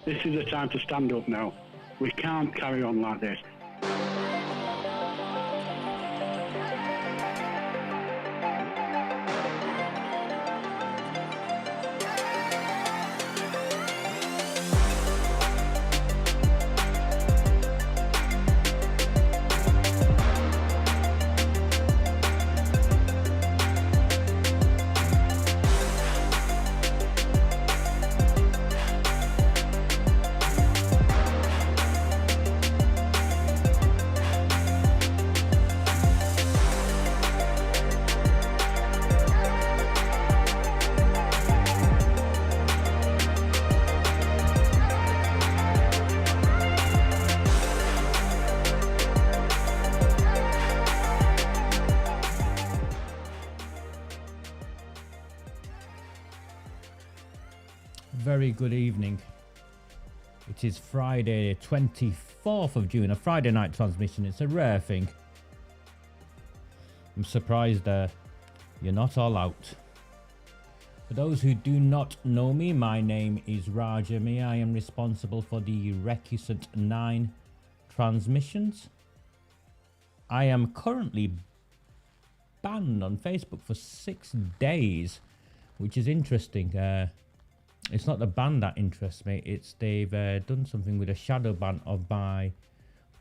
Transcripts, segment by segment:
This is the time to stand up now. We can't carry on like this. Very good evening. It is Friday 24th of June, a Friday night transmission. It's a rare thing. I'm surprised you're not all out. For those who do not know me, my name is Rajami. I am responsible for the Recusant 9 transmissions. I am currently banned on Facebook for 6 days, which is interesting. It's not the ban that interests me. It's they've done something with a shadow ban of my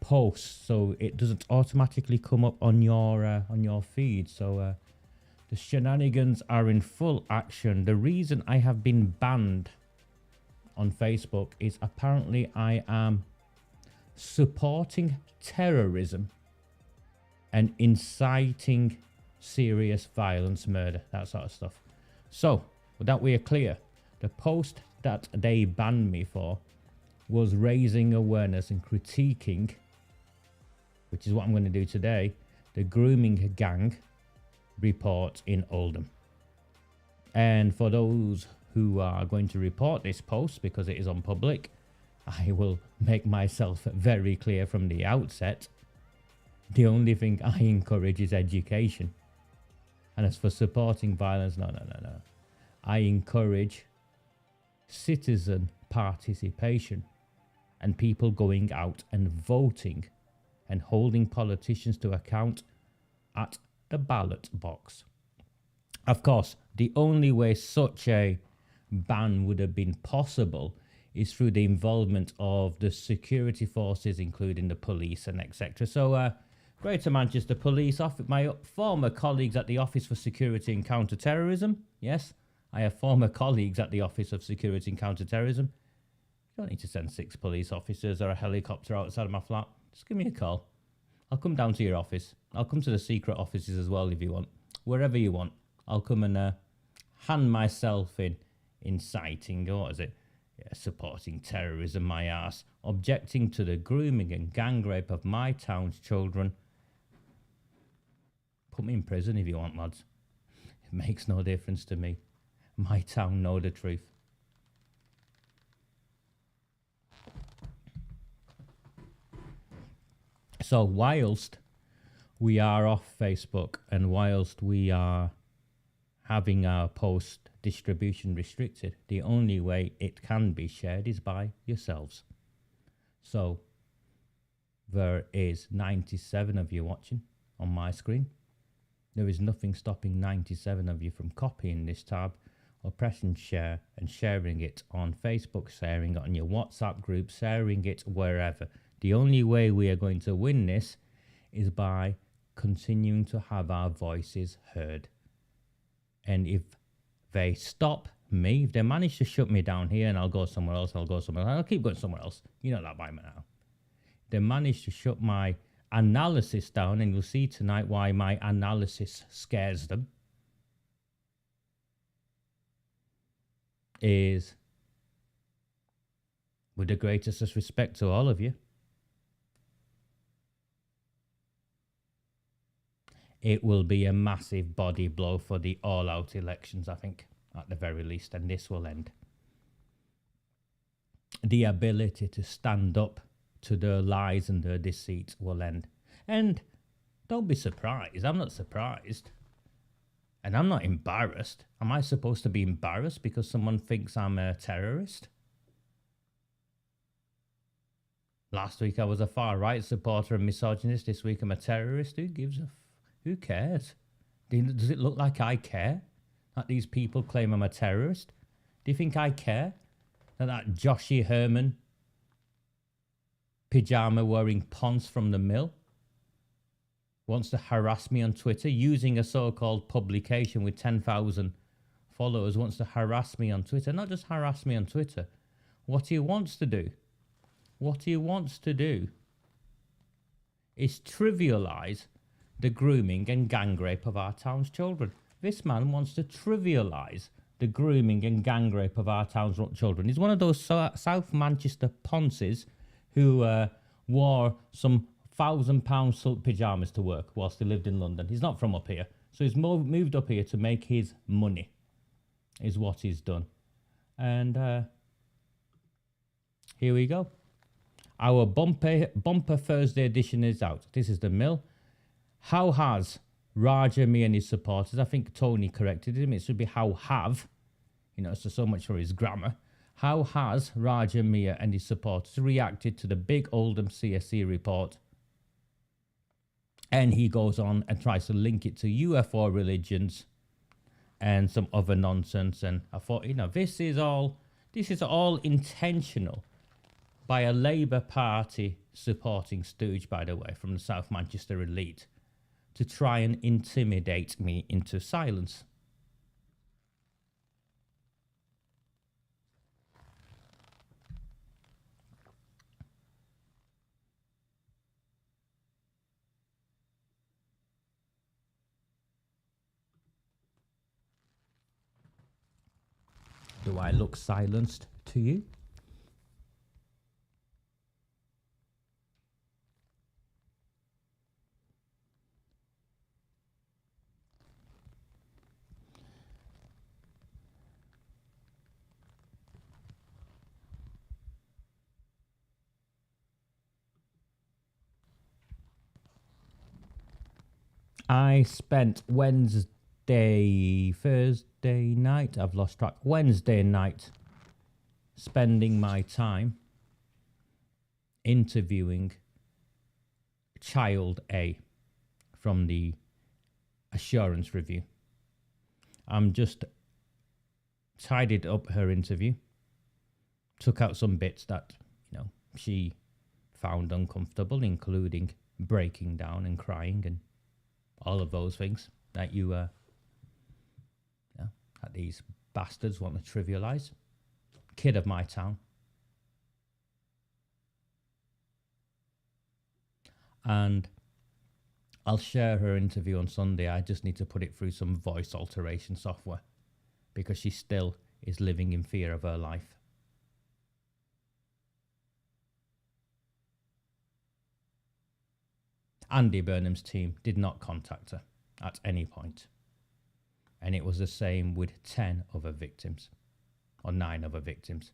posts, so it doesn't automatically come up on your feed. So the shenanigans are in full action. The reason I have been banned on Facebook is apparently I am supporting terrorism and inciting serious violence, murder, that sort of stuff. So with that we are clear. The post that they banned me for was raising awareness and critiquing, which is what I'm going to do today, the grooming gang report in Oldham. And for those who are going to report this post because it is on public, I will make myself very clear from the outset. The only thing I encourage is education. And as for supporting violence, no. I encourage citizen participation and people going out and voting and holding politicians to account at the ballot box. Of course, the only way such a ban would have been possible is through the involvement of the security forces, including the police and etc. So Greater Manchester Police, my former colleagues at the Office for Security and Counter-Terrorism, yes, I have former colleagues at the Office of Security and Counter-Terrorism. You don't need to send 6 police officers or a helicopter outside of my flat. Just give me a call. I'll come down to your office. I'll come to the secret offices as well if you want. Wherever you want. I'll come and hand myself in inciting, or what is it? Yeah, supporting terrorism, my ass. Objecting to the grooming and gang rape of my town's children. Put me in prison if you want, lads. It makes no difference to me. My town know the truth. So whilst we are off Facebook and whilst we are having our post distribution restricted, the only way it can be shared is by yourselves. So there is 97 of you watching on my screen. There is nothing stopping 97 of you from copying this tab or pressing share and sharing it on Facebook, sharing it on your WhatsApp group, sharing it wherever. The only way we are going to win this is by continuing to have our voices heard. And if they stop me, if they manage to shut me down here and I'll go somewhere else, I'll keep going somewhere else. You know that by now. They manage to shut my analysis down, and you'll see tonight why my analysis scares them. Is with the greatest respect to all of you, it will be a massive body blow for the all-out elections, I think, at the very least, and this will end. The ability to stand up to their lies and their deceit will end. And don't be surprised, I'm not surprised. And I'm not embarrassed. Am I supposed to be embarrassed because someone thinks I'm a terrorist? Last week I was a far-right supporter and misogynist. This week I'm a terrorist. Who gives a... Who cares? Does it look like I care that these people claim I'm a terrorist? Do you think I care that Joshy Herman pyjama-wearing ponce from the mill wants to harass me on Twitter using a so-called publication with 10,000 followers, wants to harass me on Twitter? Not just harass me on Twitter. What he wants to do is trivialise the grooming and gang rape of our town's children. This man wants to trivialise the grooming and gang rape of our town's children. He's one of those South Manchester ponces who wore some £1,000 silk pyjamas to work whilst he lived in London. He's not from up here, so he's moved up here to make his money, is what he's done. And here we go. Our bumper Thursday edition is out. This is the mill. How has Raja me and his supporters, I think Tony corrected him, it should be how have, so much for his grammar. How has Raja Mia and his supporters reacted to the big Oldham CSE report? And he goes on and tries to link it to UFO religions and some other nonsense. And I thought, this is all intentional by a Labour Party supporting stooge, by the way, from the South Manchester elite, to try and intimidate me into silence. Do I look silenced to you? I spent Thursday night, I've lost track, Wednesday night, spending my time interviewing Child A from the assurance review. I'm just tidied up her interview, took out some bits that, she found uncomfortable, including breaking down and crying and all of those things that that these bastards want to trivialise. Kid of my town. And I'll share her interview on Sunday. I just need to put it through some voice alteration software because she still is living in fear of her life. Andy Burnham's team did not contact her at any point. And it was the same with 10 other victims, or 9 other victims.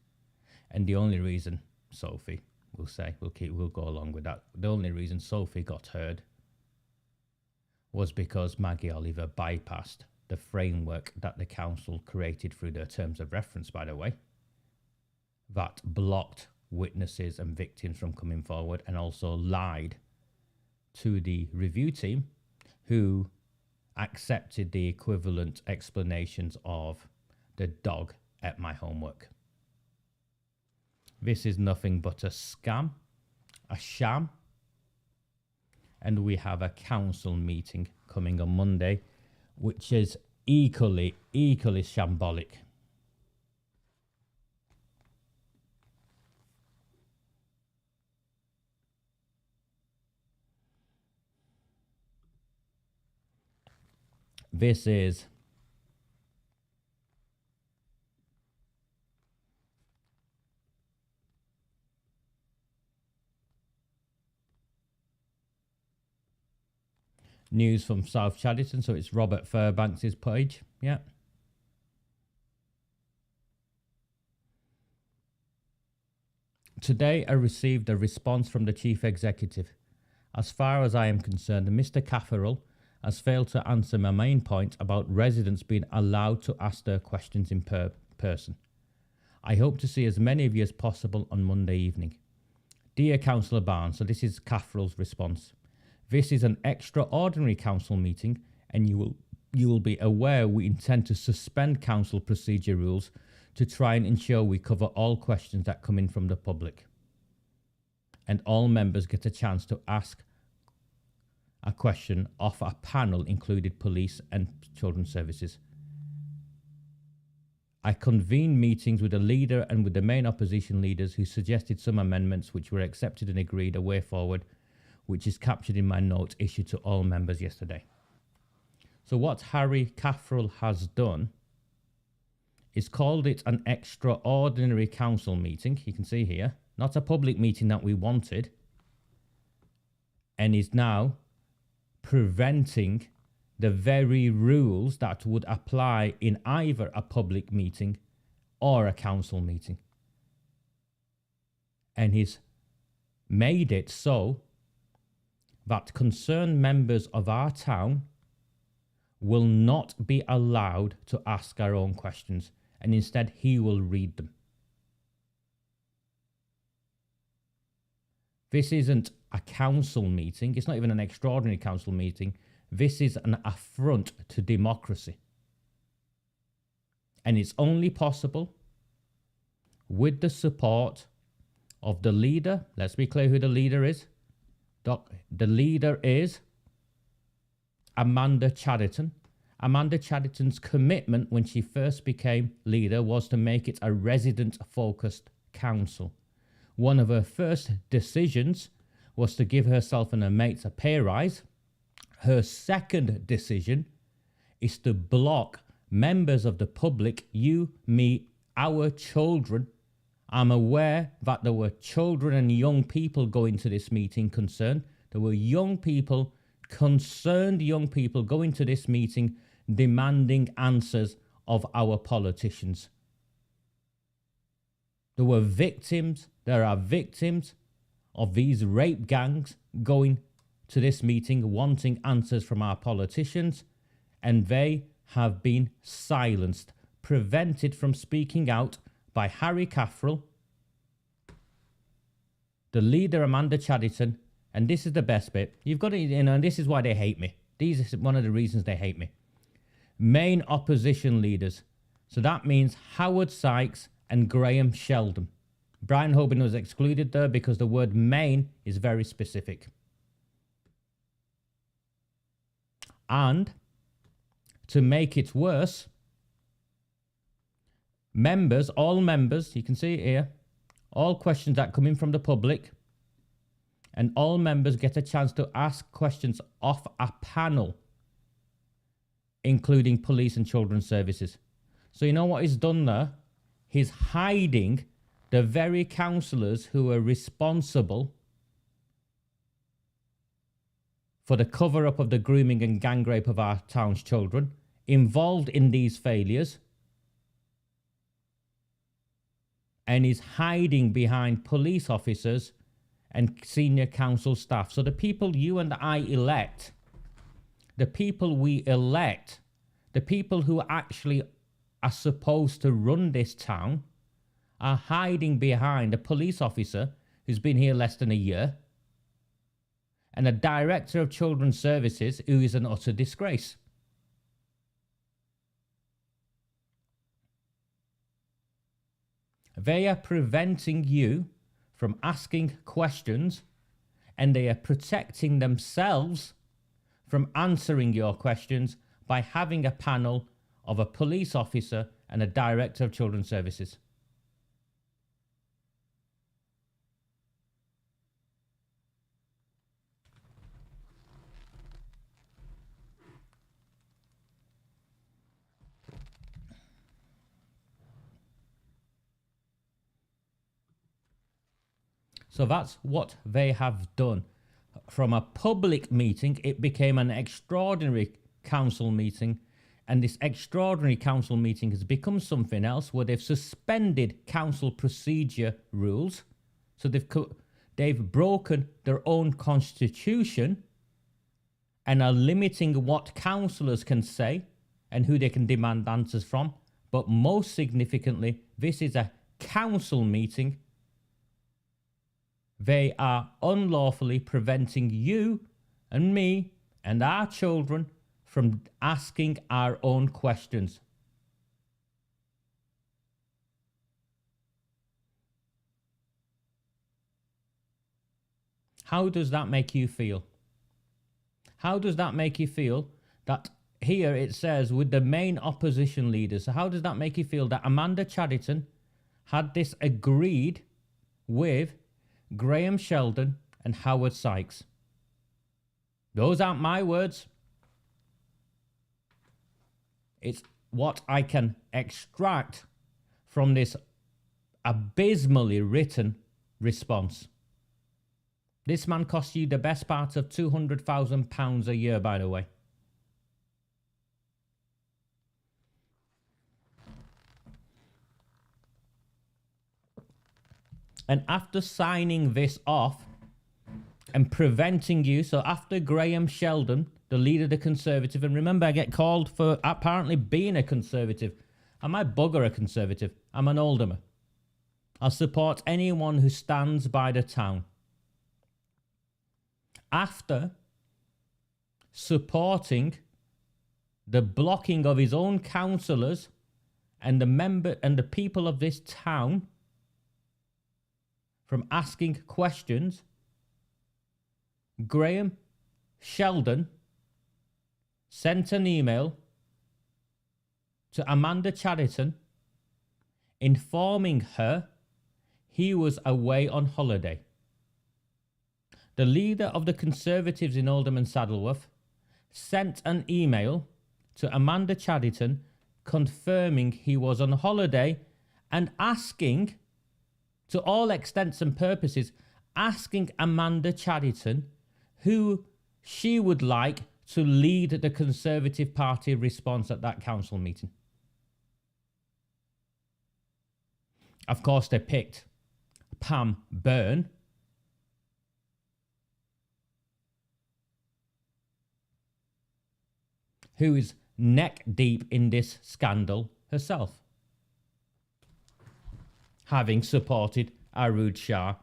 And the only reason Sophie, we'll go along with that. The only reason Sophie got heard was because Maggie Oliver bypassed the framework that the council created through their terms of reference, by the way, that blocked witnesses and victims from coming forward and also lied to the review team who accepted the equivalent explanations of the dog at my homework. This is nothing but a scam, a sham, and we have a council meeting coming on Monday, which is equally shambolic. This is news from South Chadderton, so it's Robert Fairbanks' page. Yeah. Today I received a response from the Chief Executive. As far as I am concerned, Mr. Caffarel has failed to answer my main point about residents being allowed to ask their questions in person. I hope to see as many of you as possible on Monday evening. Dear Councillor Barnes, so this is Catherall's response. This is an extraordinary council meeting, and you will be aware we intend to suspend council procedure rules to try and ensure we cover all questions that come in from the public, and all members get a chance to ask a question off a panel including police and children's services. I convened meetings with the leader and with the main opposition leaders who suggested some amendments which were accepted and agreed a way forward, which is captured in my notes issued to all members yesterday. So what Harry Catherall has done is called it an extraordinary council meeting. You can see here, not a public meeting that we wanted, and is now preventing the very rules that would apply in either a public meeting or a council meeting. And he's made it so that concerned members of our town will not be allowed to ask our own questions, and instead he will read them. This isn't a council meeting. It's not even an extraordinary council meeting. This is an affront to democracy. And it's only possible with the support of the leader. Let's be clear who the leader is. The leader is Amanda Chadderton. Amanda Chadderton's commitment when she first became leader was to make it a resident-focused council. One of her first decisions was to give herself and her mates a pay rise. Her second decision is to block members of the public, you, me, our children. I'm aware that there were children and young people going to this meeting concerned. There were young people, concerned young people going to this meeting demanding answers of our politicians. There were victims, there are victims of these rape gangs going to this meeting wanting answers from our politicians, and they have been silenced, prevented from speaking out by Harry Catherall, the leader Amanda Chadderton, and this is the best bit. You've got to, and this is why they hate me. These are one of the reasons they hate me. Main opposition leaders. So that means Howard Sykes and Graham Sheldon. Brian Hoban was excluded there because the word main is very specific. And to make it worse, members, all members, you can see it here, all questions that come in from the public, and all members get a chance to ask questions off a panel, including police and children's services. So you know what he's done there? He's hiding the very councillors who are responsible for the cover-up of the grooming and gang rape of our town's children, involved in these failures, and is hiding behind police officers and senior council staff. So the people you and I elect, the people we elect, the people who actually are supposed to run this town, are hiding behind a police officer who's been here less than a year, and a director of children's services who is an utter disgrace. They are preventing you from asking questions, and they are protecting themselves from answering your questions by having a panel of a police officer and a director of children's services. So that's what they have done. From a public meeting, it became an extraordinary council meeting, and this extraordinary council meeting has become something else where they've suspended council procedure rules. So they've broken their own constitution and are limiting what councillors can say and who they can demand answers from. But most significantly, this is a council meeting. They are unlawfully preventing you and me and our children from asking our own questions. How does that make you feel? How does that make you feel that here it says with the main opposition leaders? So how does that make you feel that Amanda Chadderton had this agreed with Graham Sheldon and Howard Sykes? Those aren't my words. It's what I can extract from this abysmally written response. This man costs you the best part of £200,000 a year, by the way. And after signing this off and preventing you, so after Graham Sheldon, the leader of the Conservative, and remember I get called for apparently being a Conservative. Am I bugger a Conservative? I'm an alderman. I'll support anyone who stands by the town. After supporting the blocking of his own councillors and the people of this town from asking questions, Graham Sheldon sent an email to Amanda Chadderton informing her he was away on holiday. The leader of the Conservatives in Oldham and Saddleworth sent an email to Amanda Chadderton confirming he was on holiday and asking, to all extents and purposes, asking Amanda Chadderton who she would like to lead the Conservative Party response at that council meeting. Of course, they picked Pam Byrne, who is neck deep in this scandal herself, having supported Arud Shah.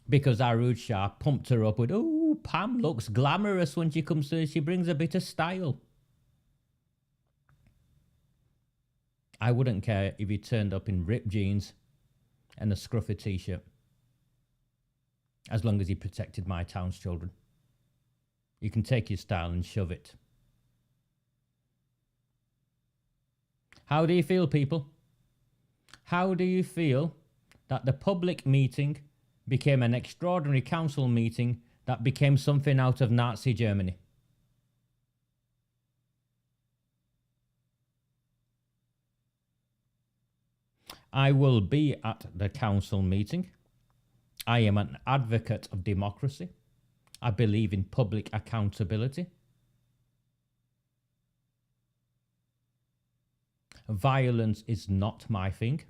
Because Arud Shah pumped her up with, oh, Pam looks glamorous when she comes to, she brings a bit of style. I wouldn't care if he turned up in ripped jeans and a scruffy t-shirt, as long as he protected my town's children. You can take your style and shove it. How do you feel, people? How do you feel that the public meeting became an extraordinary council meeting that became something out of Nazi Germany? I will be at the council meeting. I am an advocate of democracy. I believe in public accountability. Violence is not my thing.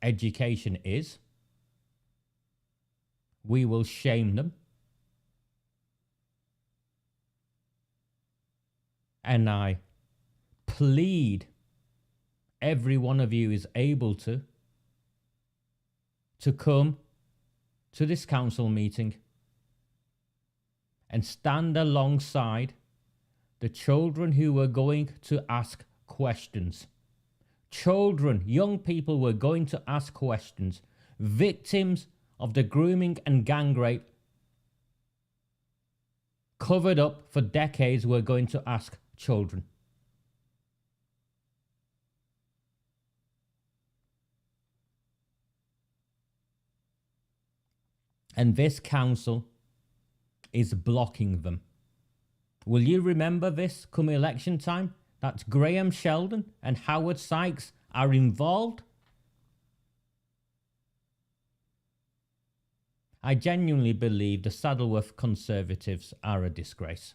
Education is. We will shame them. And I plead every one of you is able to come to this council meeting and stand alongside the children who were going to ask questions. Children, young people were going to ask questions. Victims of the grooming and gang rape covered up for decades were going to ask children. And this council is blocking them. Will you remember this come election time? That Graham Sheldon and Howard Sykes are involved? I genuinely believe the Saddleworth Conservatives are a disgrace.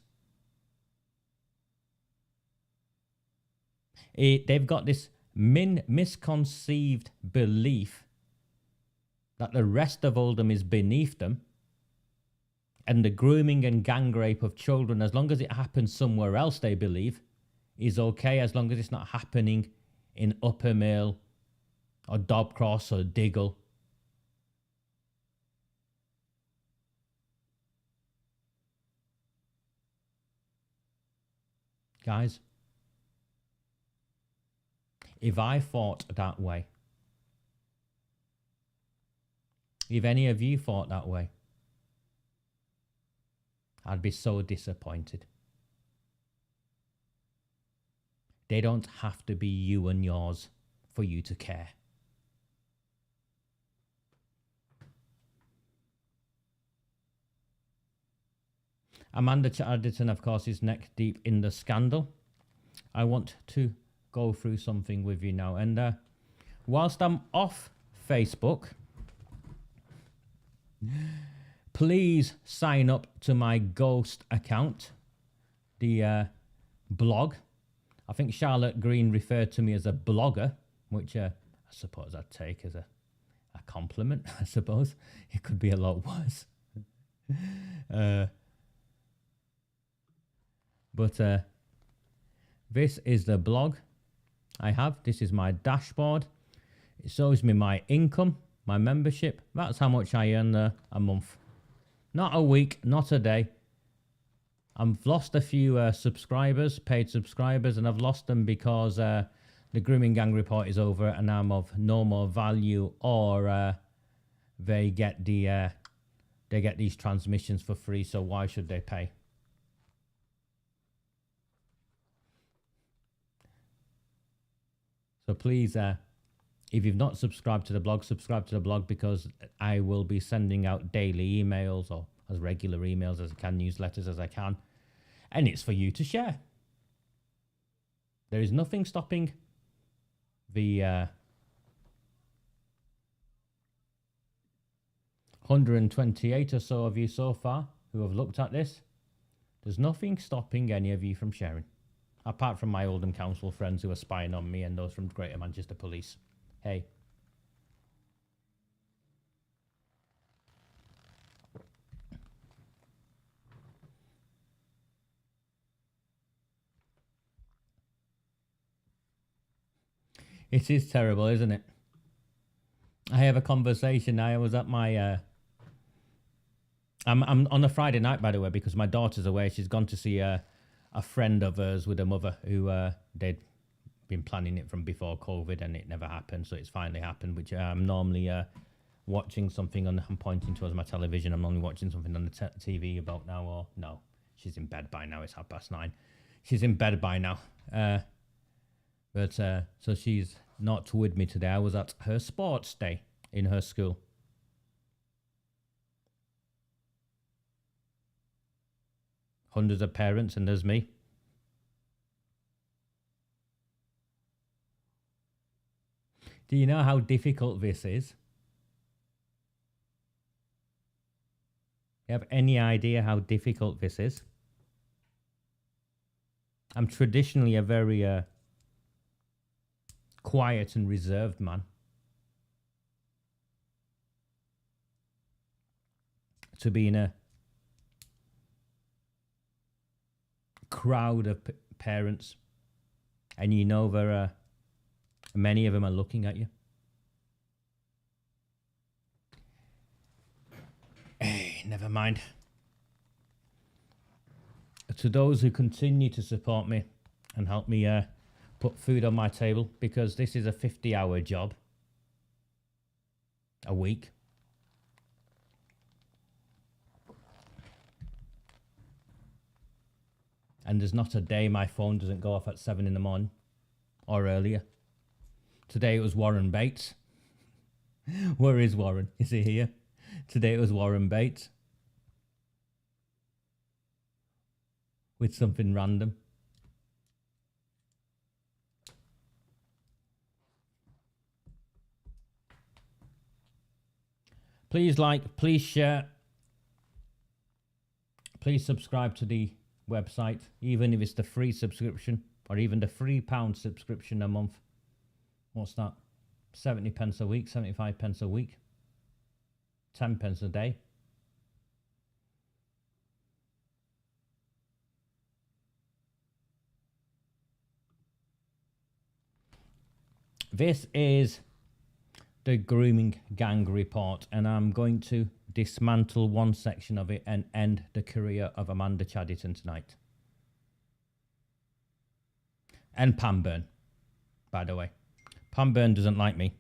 They've got this misconceived belief that the rest of Oldham is beneath them, and the grooming and gang rape of children, as long as it happens somewhere else, they believe, is okay as long as it's not happening in Upper Mill or Dobcross or Diggle. Guys, if I fought that way, if any of you fought that way, I'd be so disappointed. They don't have to be you and yours for you to care. Amanda Chadderton, of course, is neck deep in the scandal. I want to go through something with you now. And whilst I'm off Facebook, please sign up to my Ghost account, the blog. I think Charlotte Green referred to me as a blogger, which I suppose I'd take as a compliment, I suppose. It could be a lot worse. But this is the blog I have. This is my dashboard. It shows me my income, my membership. That's how much I earn a month. Not a week, not a day. I've lost a few subscribers, paid subscribers, and I've lost them because the Grooming Gang report is over and I'm of no more value, or they get these transmissions for free, so why should they pay? So please, if you've not subscribed to the blog, subscribe to the blog, because I will be sending out daily emails, or as regular emails as I can, newsletters as I can. And it's for you to share. There is nothing stopping the 128 or so of you so far who have looked at this. There's nothing stopping any of you from sharing. Apart from my Oldham Council friends who are spying on me and those from Greater Manchester Police. Hey. It is terrible, isn't it? I have a conversation. I was at my... I'm on a Friday night, by the way, because my daughter's away. She's gone to see a friend of hers with her mother who they'd been planning it from before COVID and it never happened. So it's finally happened, which I'm normally watching something on... I'm pointing towards my television. I'm normally watching something on the TV about now, or... No, she's in bed by now. It's 9:30. She's in bed by now. But so she's not with me today. I was at her sports day in her school. Hundreds of parents, and there's me. Do you know how difficult this is? You have any idea how difficult this is? I'm traditionally a very quiet and reserved man. To be in a crowd of parents, and you know there are many of them are looking at you. Hey, never mind. To those who continue to support me and help me put food on my table, because this is a 50-hour job a week. And there's not a day my phone doesn't go off at 7 in the morning or earlier. Today it was Warren Bates. Where is Warren? Is he here? Today it was Warren Bates. With something random. Please like, please share. Please subscribe to the website, even if it's the free subscription, or even the £3 subscription a month. What's that? 70 pence a week, 75 pence a week, 10 pence a day. This is the grooming gang report, and I'm going to dismantle one section of it and end the career of Amanda Chadderton tonight. And Pam Byrne, by the way. Pam Byrne doesn't like me.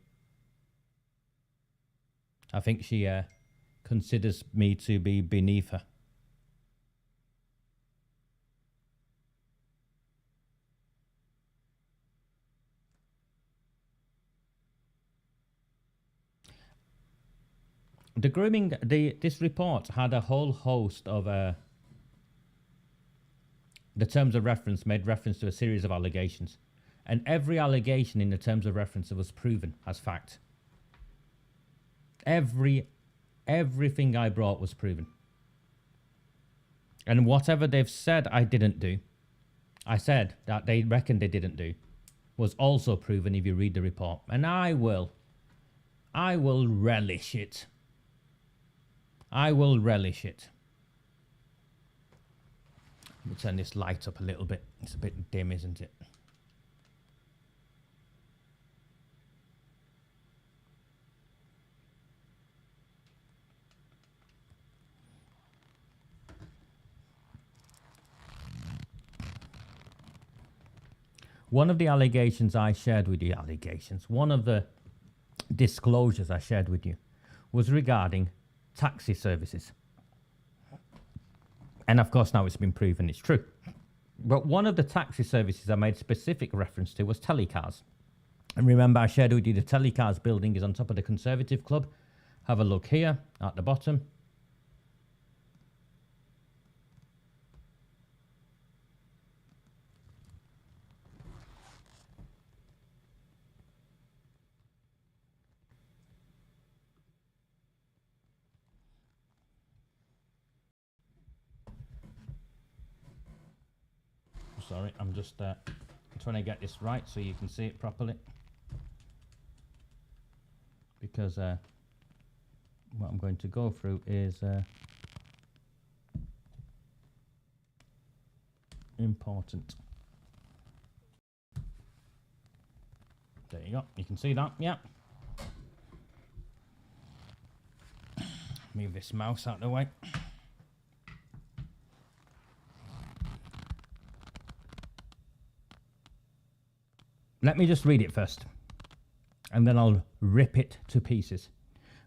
I think she considers me to be beneath her. The grooming, this report had a whole host of the terms of reference made reference to a series of allegations, and every allegation in the terms of reference was proven as fact. Everything I brought was proven, and whatever they've said I didn't do, I said that they reckon they didn't do, was also proven if you read the report, and I will relish it. I will relish it. Let me turn this light up a little bit. It's a bit dim, isn't it? One of the allegations I shared with you, one of the disclosures I shared with you was regarding taxi services. And of course now it's been proven it's true. But one of the taxi services I made specific reference to was telecars. And remember I shared with you the telecars building is on top of the Conservative Club. Have a look here at the bottom. Sorry, I'm just trying to get this right so you can see it properly. Because what I'm going to go through is important. There you go. You can see that, yeah. Move this mouse out of the way. Let me just read it first, and then I'll rip it to pieces.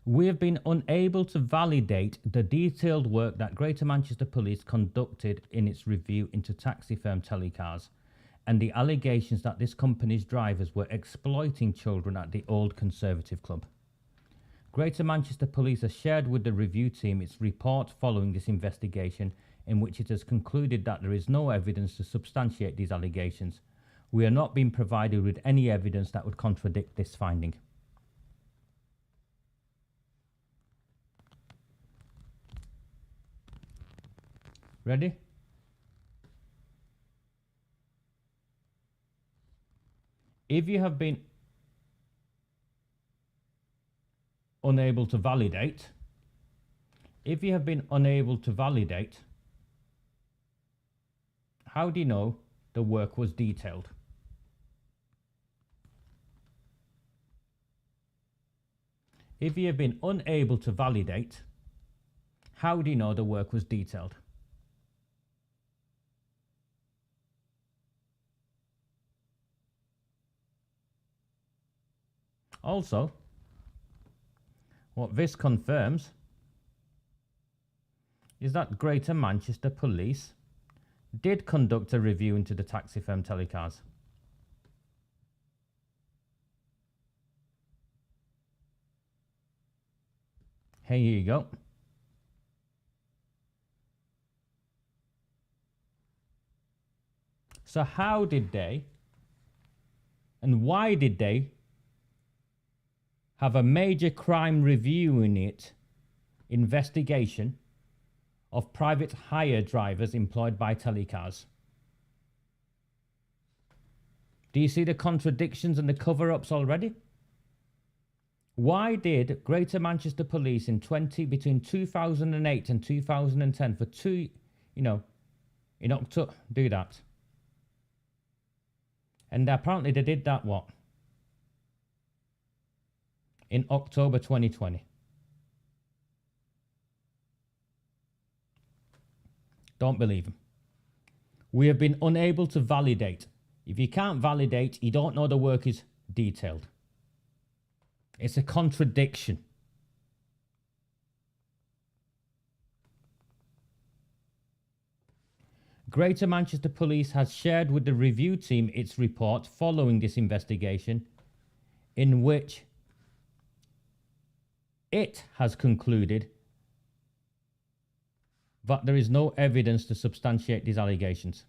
We have been unable to validate the detailed work that Greater Manchester Police conducted in its review into taxi firm telecars, and the allegations that this company's drivers were exploiting children at the Old Conservative Club. Greater Manchester Police has shared with the review team its report following this investigation, in which it has concluded that there is no evidence to substantiate these allegations. We are not being provided with any evidence that would contradict this finding. Ready? If you have been unable to validate, how do you know the work was detailed? If you have been unable to validate, how do you know the work was detailed? Also, what this confirms is that Greater Manchester Police did conduct a review into the taxi firm telecars. Here you go. So how did they and why did they have a major crime review unit investigation of private hire drivers employed by telecars? Do you see the contradictions and the cover-ups already? Why did Greater Manchester Police between 2008 and 2010 for in October do that? And apparently they did that, what? in October 2020. Don't believe him. We have been unable to validate. If you can't validate, you don't know the work is detailed. It's a contradiction. Greater Manchester Police has shared with the review team its report following this investigation, in which it has concluded that there is no evidence to substantiate these allegations.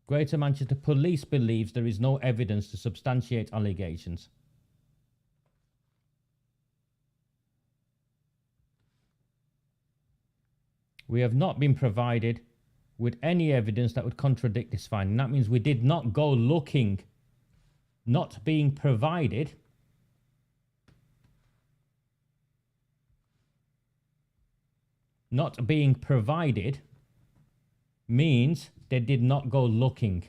Greater Manchester Police believes there is no evidence to substantiate allegations. We have not been provided with any evidence that would contradict this finding. That means we did not go looking. Not being provided means they did not go looking.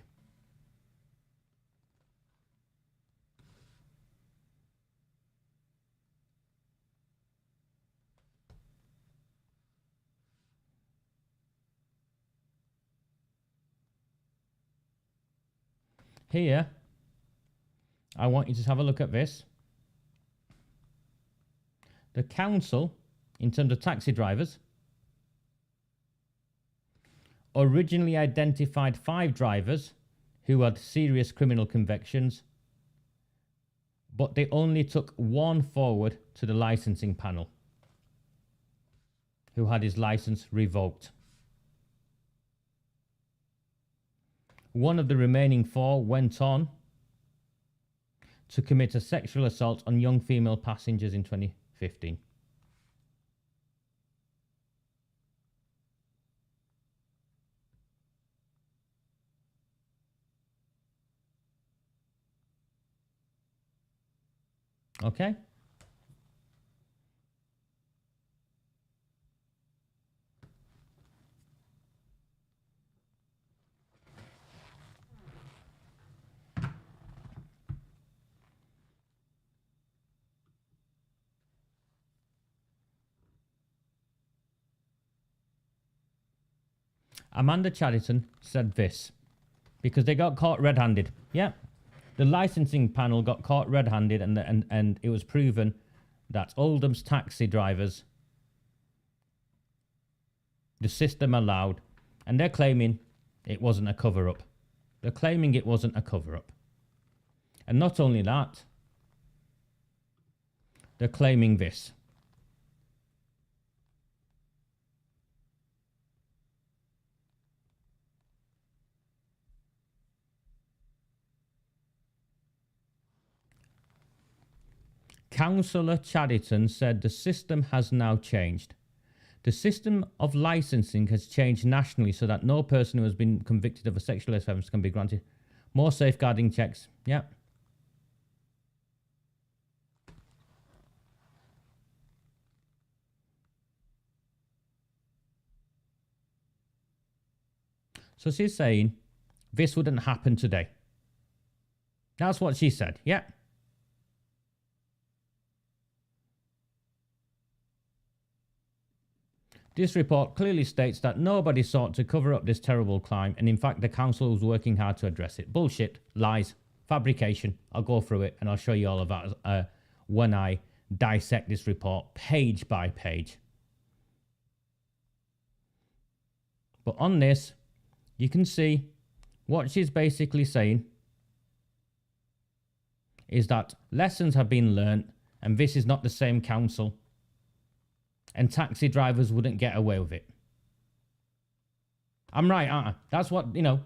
Here, I want you to have a look at this. The council, in terms of taxi drivers, originally identified 5 drivers who had serious criminal convictions, but they only took 1 forward to the licensing panel who had his license revoked. One of the remaining 4 went on to commit a sexual assault on young female passengers in 2015. Okay? Amanda Chadderton said this, because they got caught red-handed. Yeah, the licensing panel got caught red-handed, and it was proven that Oldham's taxi drivers, the system allowed, and they're claiming it wasn't a cover-up. They're claiming it wasn't a cover-up. And not only that, they're claiming this. Councillor Chadderton said the system has now changed. The system of licensing has changed nationally so that no person who has been convicted of a sexual offence can be granted more safeguarding checks. Yeah. So she's saying this wouldn't happen today. That's what she said. Yeah. This report clearly states that nobody sought to cover up this terrible crime, and in fact the council was working hard to address it. Bullshit, lies, fabrication. I'll go through it and I'll show you all of that when I dissect this report page by page. But on this, you can see what she's basically saying is that lessons have been learnt, and this is not the same council. And taxi drivers wouldn't get away with it. I'm right, aren't I? That's what, you know.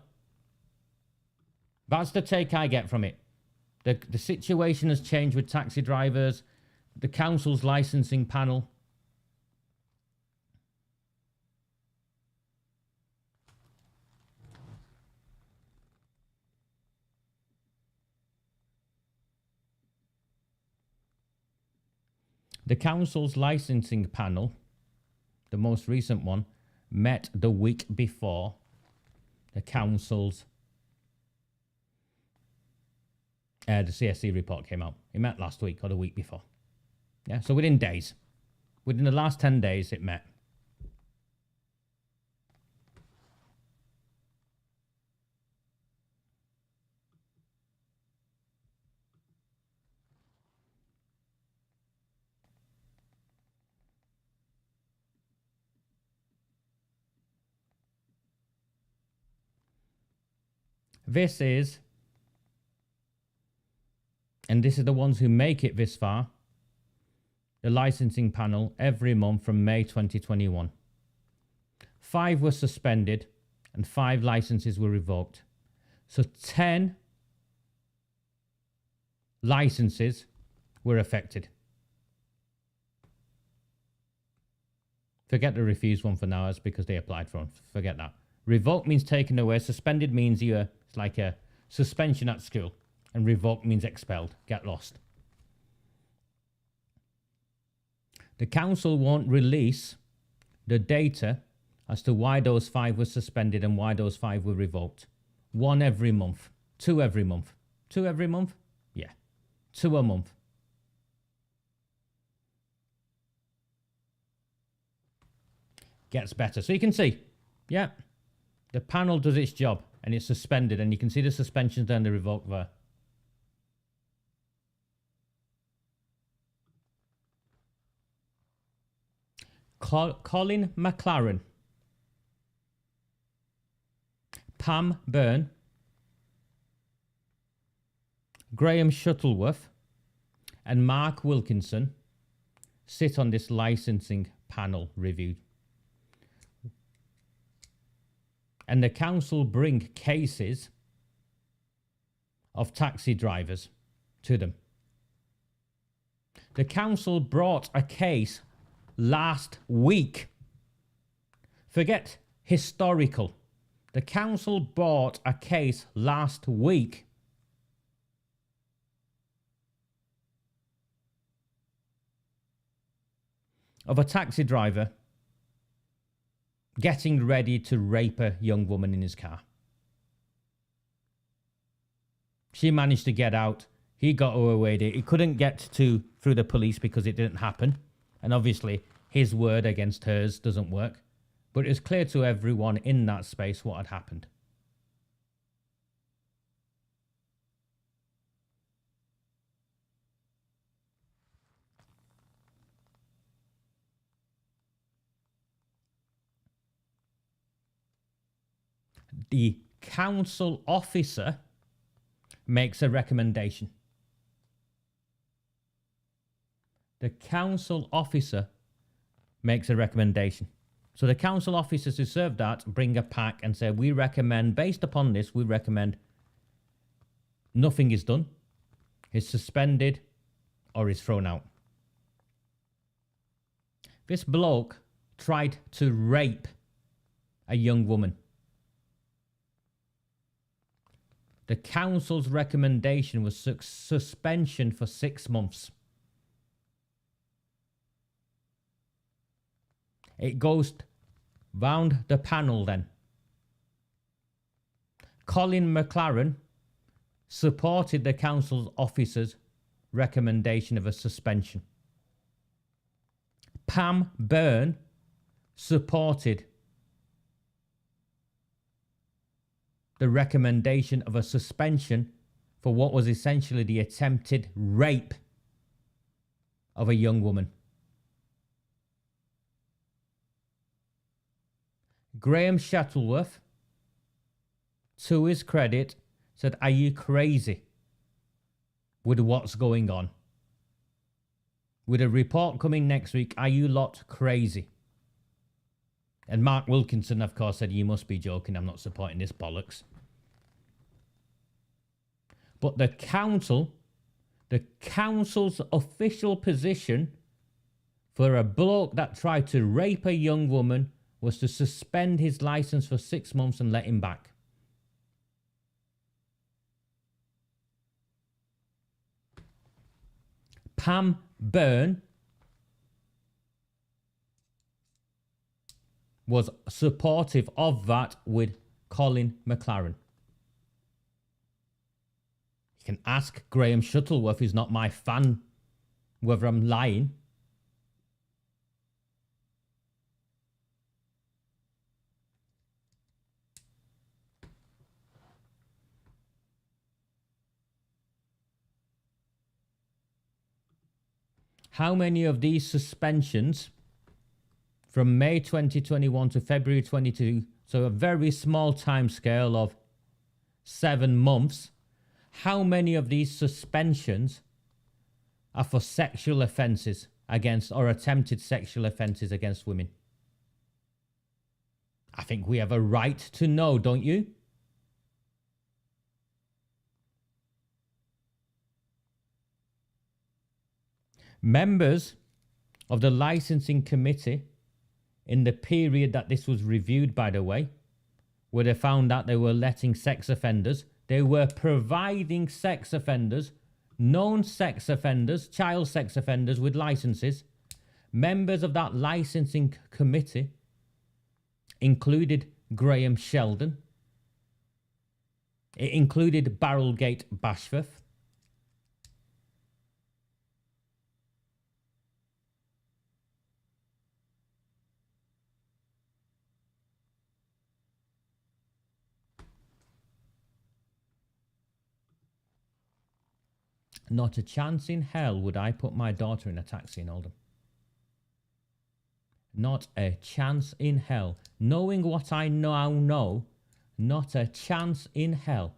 That's the take I get from it. The situation has changed with taxi drivers, the council's licensing panel. The council's licensing panel, the most recent one, met the week before the council's The CSE report came out. It met last week or the week before. Yeah, so within days. Within the last 10 days, it met. This is, and this is the ones who make it this far, the licensing panel every month from May 2021. 5 were suspended and 5 licenses were revoked. So 10 licenses were affected. Forget the refused one for now, that's because they applied for one. Forget that. Revoke means taken away. Suspended means it's like a suspension at school. And revoke means expelled. Get lost. The council won't release the data as to why those 5 were suspended and why those 5 were revoked. 1 every month. 2 every month. 2 every month? Yeah. 2 a month. Gets better. So you can see, yeah, the panel does its job and it's suspended, and you can see the suspensions there and the revoke there. Colin McLaren, Pam Byrne, Graham Shuttleworth, and Mark Wilkinson sit on this licensing panel review. And the council bring cases of taxi drivers to them. The council brought a case last week. Forget historical. The council brought a case last week of a taxi driver getting ready to rape a young woman in his car. She managed to get out. He got away with it. He couldn't get through the police because it didn't happen. And obviously, his word against hers doesn't work. But it was clear to everyone in that space what had happened. The council officer makes a recommendation. The council officer makes a recommendation. So the council officers who serve that bring a pack and say, we recommend, based upon this, we recommend nothing is done. He's suspended or is thrown out. This bloke tried to rape a young woman. The council's recommendation was suspension for 6 months. It goes round the panel then. Colin McLaren supported the council's officer's recommendation of a suspension. Pam Byrne supported the recommendation of a suspension for what was essentially the attempted rape of a young woman. Graham Shuttleworth, to his credit, said, are you crazy with what's going on? With a report coming next week, are you lot crazy? And Mark Wilkinson, of course, said, you must be joking, I'm not supporting this bollocks. But the council's official position for a bloke that tried to rape a young woman was to suspend his license for 6 months and let him back. Pam Byrne was supportive of that with Colin McLaren. You can ask Graham Shuttleworth, who's not my fan, whether I'm lying. How many of these suspensions from May 2021 to February 22, so a very small time scale of 7 months, how many of these suspensions are for sexual offences against or attempted sexual offences against women? I think we have a right to know, don't you? Members of the licensing committee in the period that this was reviewed, by the way, where they found out they were letting sex offenders, they were providing sex offenders, known sex offenders, child sex offenders with licenses. Members of that licensing committee included Graham Sheldon. It included Barrelgate Bashforth. Not a chance in hell would I put my daughter in a taxi in Oldham. Not a chance in hell. Knowing what I now know, not a chance in hell.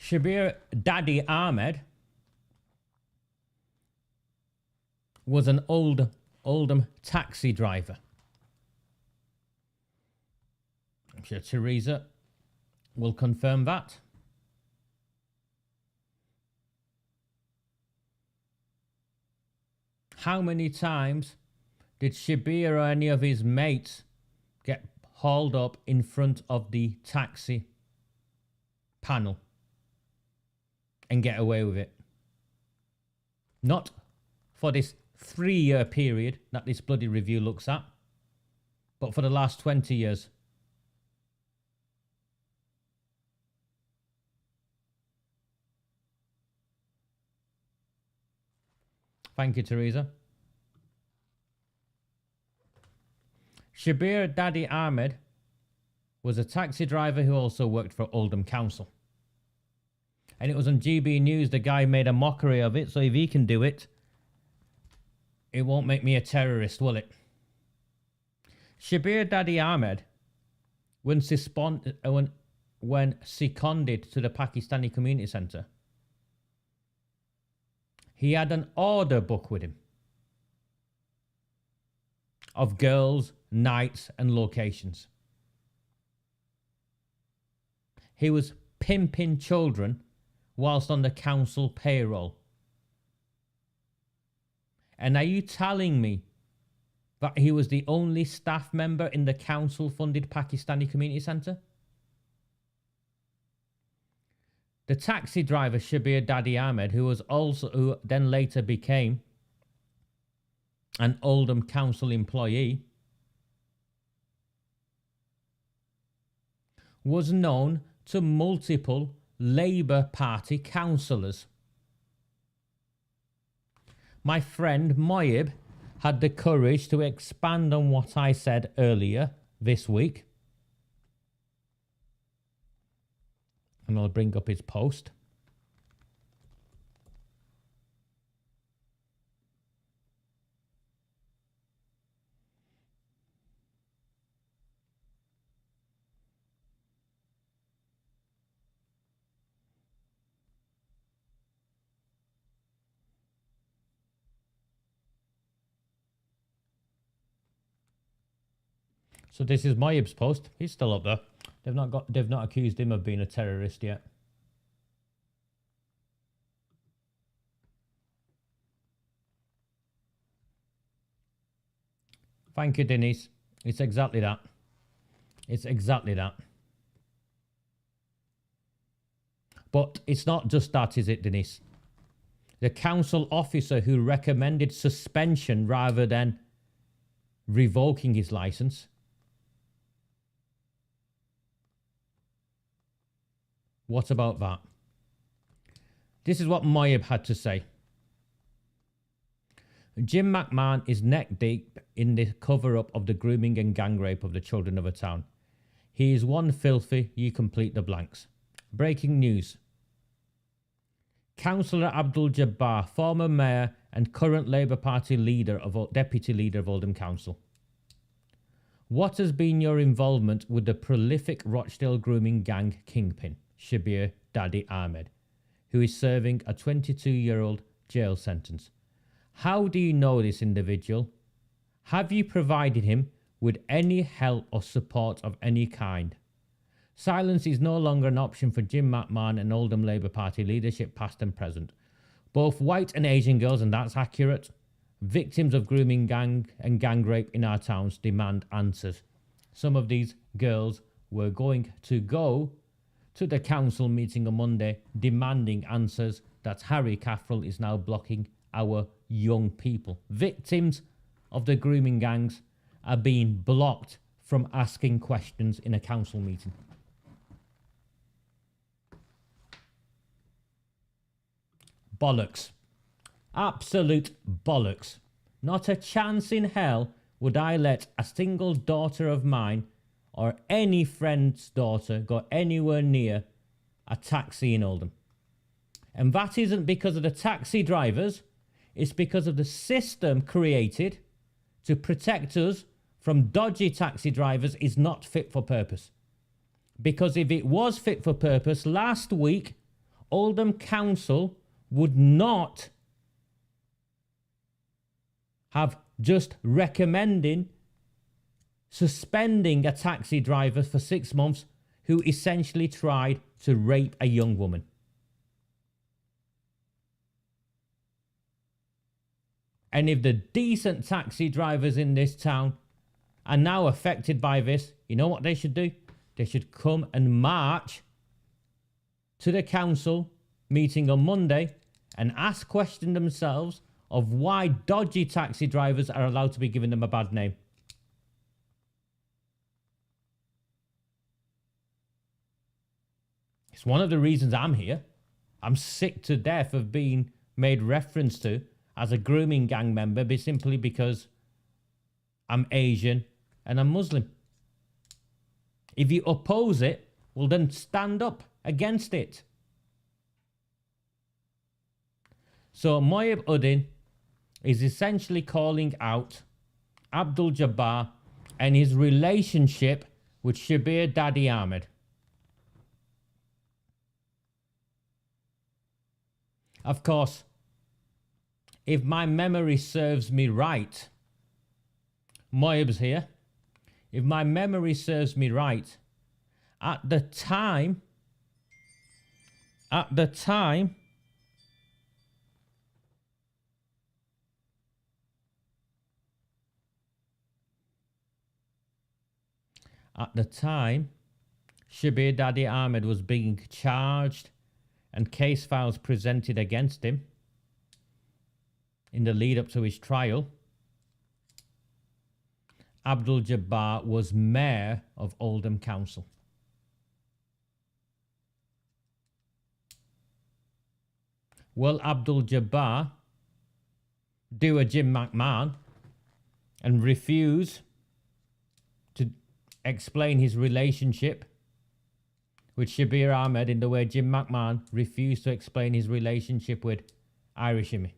Shabir Daddy Ahmed was an Oldham taxi driver. I'm sure Teresa will confirm that. How many times did Shabir or any of his mates get hauled up in front of the taxi panel and get away with it? Not for this 3-year period that this bloody review looks at, but for the last 20 years. Thank you, Teresa. Shabir Daddy Ahmed was a taxi driver who also worked for Oldham Council. And it was on GB News. The guy made a mockery of it. So if he can do it, it won't make me a terrorist, will it? Shabir Daddy Ahmed, when seconded to the Pakistani Community Centre, he had an order book with him of girls, nights and locations. He was pimping children whilst on the council payroll. And are you telling me that he was the only staff member in the council-funded Pakistani Community Centre? The taxi driver Shabir Daddy Ahmed, who then later became an Oldham Council employee, was known to multiple Labour Party councillors. My friend Moyib had the courage to expand on what I said earlier this week. And I'll bring up his post. So this is Moyib's post. He's still up there. They've not accused him of being a terrorist yet. Thank you, Denise. It's exactly that. It's exactly that. But it's not just that, is it, Denise? The council officer who recommended suspension rather than revoking his license. What about that? This is what Moyeb had to say. Jim McMahon is neck deep in the cover-up of the grooming and gang rape of the children of a town. He is one filthy, you complete the blanks. Breaking news. Councillor ABDUL JABBAR, former mayor and current Labour Party deputy leader of Oldham Council. What has been your involvement with the prolific Rochdale grooming gang kingpin, Shabir Daddy Ahmed, who is serving a 22-year-old jail sentence? How do you know this individual? Have you provided him with any help or support of any kind? Silence is no longer an option for Jim McMahon and Oldham Labour Party leadership, past and present. Both white and Asian girls, and that's accurate, victims of grooming gang and gang rape in our towns demand answers. Some of these girls were going to go to the council meeting on Monday demanding answers that Harry Caffrell is now blocking our young people. Victims of the grooming gangs are being blocked from asking questions in a council meeting. Bollocks. Absolute bollocks. Not a chance in hell would I let a single daughter of mine or any friend's daughter go anywhere near a taxi in Oldham. And that isn't because of the taxi drivers. It's because of the system created to protect us from dodgy taxi drivers is not fit for purpose. Because if it was fit for purpose, last week, Oldham Council would not have just recommending suspending a taxi driver for 6 months who essentially tried to rape a young woman. And if the decent taxi drivers in this town are now affected by this, you know what they should do? They should come and march to the council meeting on Monday and ask questions themselves of why dodgy taxi drivers are allowed to be giving them a bad name. It's one of the reasons I'm here. I'm sick to death of being made reference to as a grooming gang member simply because I'm Asian and I'm Muslim. If you oppose it, well then stand up against it. So Moyeb Uddin is essentially calling out ABDUL JABBAR and his relationship with Shabir Daddy Ahmed. Of course, if my memory serves me right, Moyeb's here. If my memory serves me right, at the time, Shabir Daddy Ahmed was being charged and case files presented against him in the lead up to his trial. ABDUL JABBAR was mayor of Oldham Council. Will ABDUL JABBAR do a Jim McMahon and refuse to explain his relationship with Shabir Ahmed in the way Jim McMahon refused to explain his relationship with Irishimi?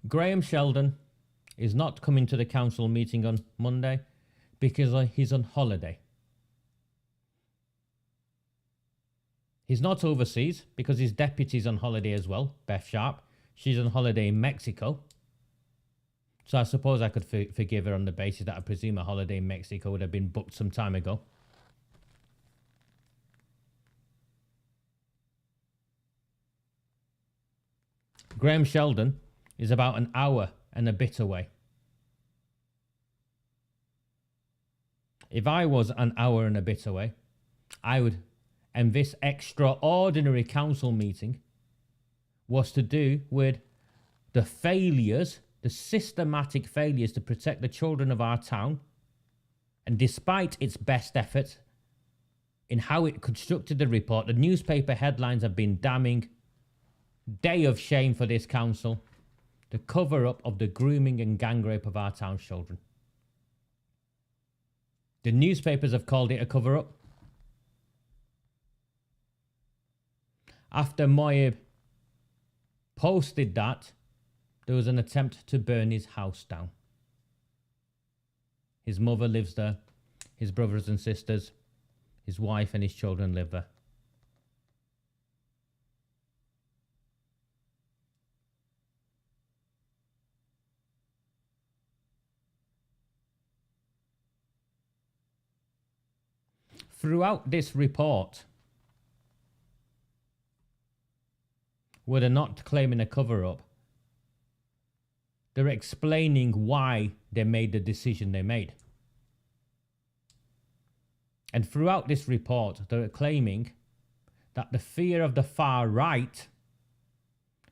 Graham Sheldon is not coming to the council meeting on Monday because he's on holiday. He's not overseas because his deputy's on holiday as well, Beth Sharp. She's on holiday in Mexico. So I suppose I could forgive her on the basis that I presume a holiday in Mexico would have been booked some time ago. Graham Sheldon is about an hour and a bit away. If I was an hour and a bit away, I would, and this extraordinary council meeting was to do with the failures, the systematic failures to protect the children of our town. And despite its best efforts in how it constructed the report, the newspaper headlines have been damning. Day of shame for this council. The cover-up of the grooming and gang rape of our town's children. The newspapers have called it a cover-up. After Moyeb posted that, there was an attempt to burn his house down. His mother lives there. His brothers and sisters, his wife and his children live there. Throughout this report, where they're not claiming a cover-up, they're explaining why they made the decision they made. And throughout this report, they're claiming that the fear of the far right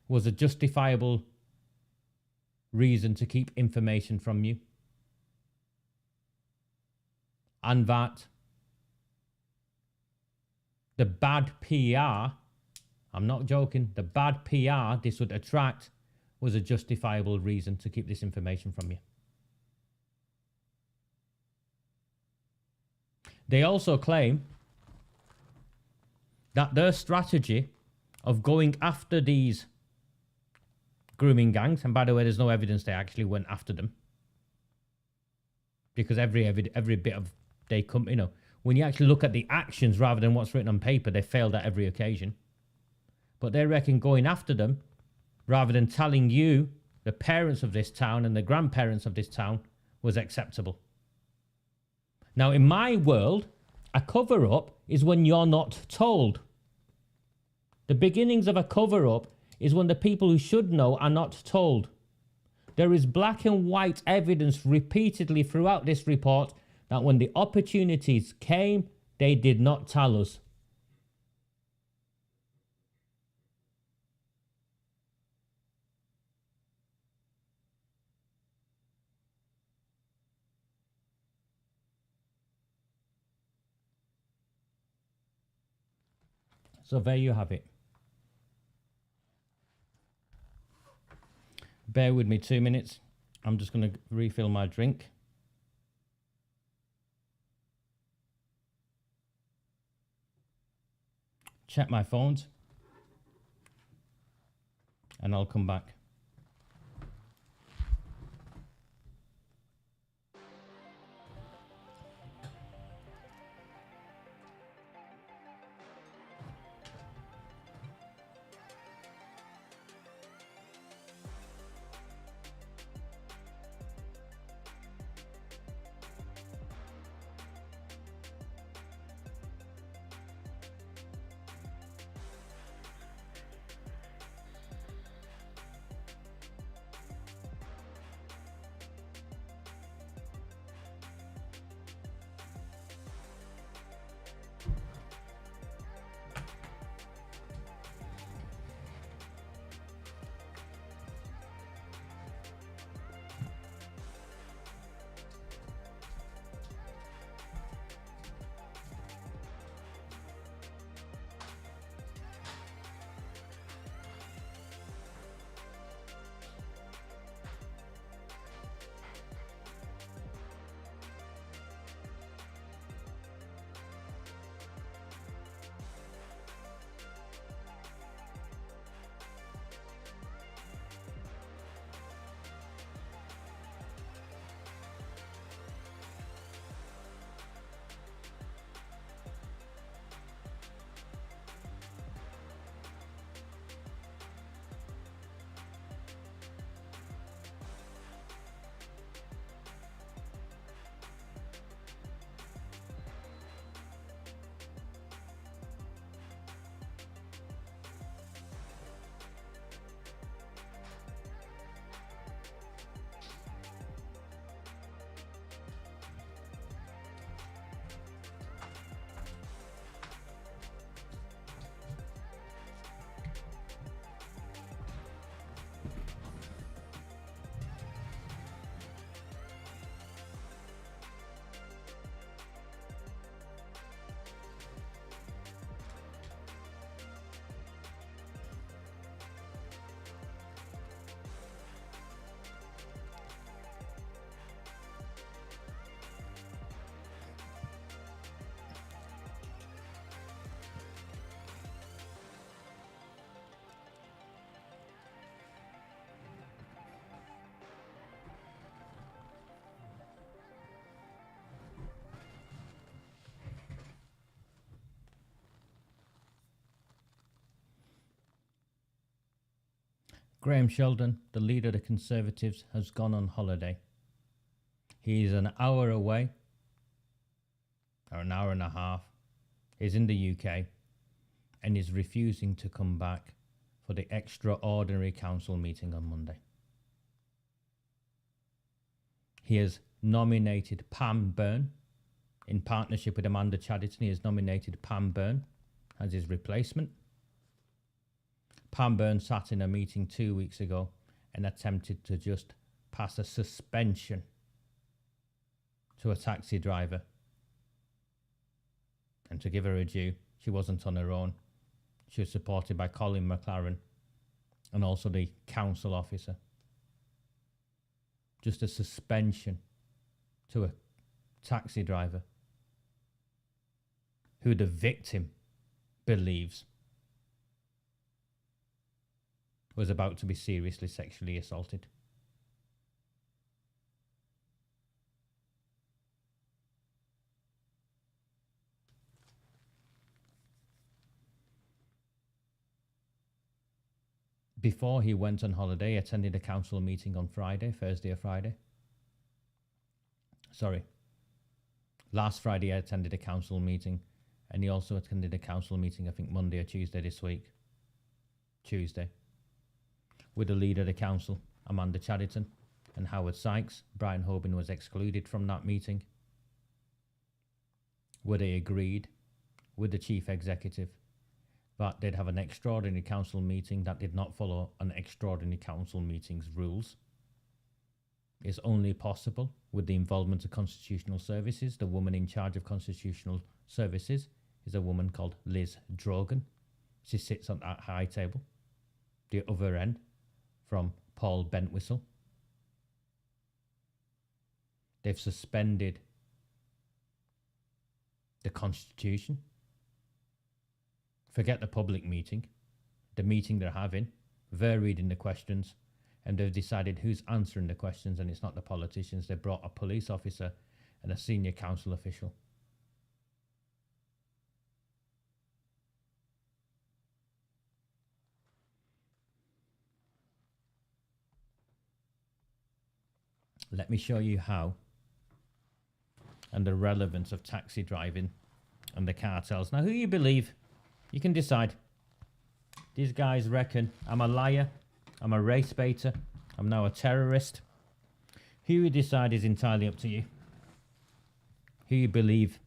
was a justifiable reason to keep information from you. And that the bad PR, I'm not joking, the bad PR this would attract was a justifiable reason to keep this information from you. They also claim that their strategy of going after these grooming gangs, and by the way, there's no evidence they actually went after them, because every bit of they come, you know, when you actually look at the actions rather than what's written on paper, they failed at every occasion. But they reckon going after them, rather than telling you, the parents of this town and the grandparents of this town, was acceptable. Now, in my world, a cover-up is when you're not told. The beginnings of a cover-up is when the people who should know are not told. There is black and white evidence repeatedly throughout this report that when the opportunities came, they did not tell us. So there you have it. Bear with me 2 minutes. I'm just going to refill my drink. Check my phones. And I'll come back. Graham Sheldon, the leader of the Conservatives, has gone on holiday. He is an hour away, or an hour and a half. He's in the UK and is refusing to come back for the extraordinary council meeting on Monday. He has nominated Pam Byrne. In partnership with Amanda Chadderton, he has nominated Pam Byrne as his replacement. Pam Byrne sat in a meeting 2 weeks ago and attempted to just pass a suspension to a taxi driver. And to give her a due, she wasn't on her own. She was supported by Colin McLaren and also the council officer. Just a suspension to a taxi driver who the victim believes was about to be seriously sexually assaulted. Before he went on holiday, he attended a council meeting on Thursday or Friday. Sorry. Last Friday, I attended a council meeting, and he also attended a council meeting, I think Monday or Tuesday this week. Tuesday. With the leader of the council, Amanda Chadderton, and Howard Sykes. Brian Hoban was excluded from that meeting, where they agreed with the chief executive that they'd have an extraordinary council meeting that did not follow an extraordinary council meeting's rules. It's only possible with the involvement of constitutional services. The woman in charge of constitutional services is a woman called Liz Drogan. She sits on that high table, the other end from Paul Bentwistle. They've suspended the Constitution. Forget the public meeting, the meeting they're having. They're reading the questions and they've decided who's answering the questions, and it's not the politicians. They brought a police officer and a senior council official. Let me show you how and the relevance of taxi driving and the cartels. Now, who you believe, you can decide. These guys reckon I'm a liar, I'm a race baiter, I'm now a terrorist. Who you decide is entirely up to you. Who you believe,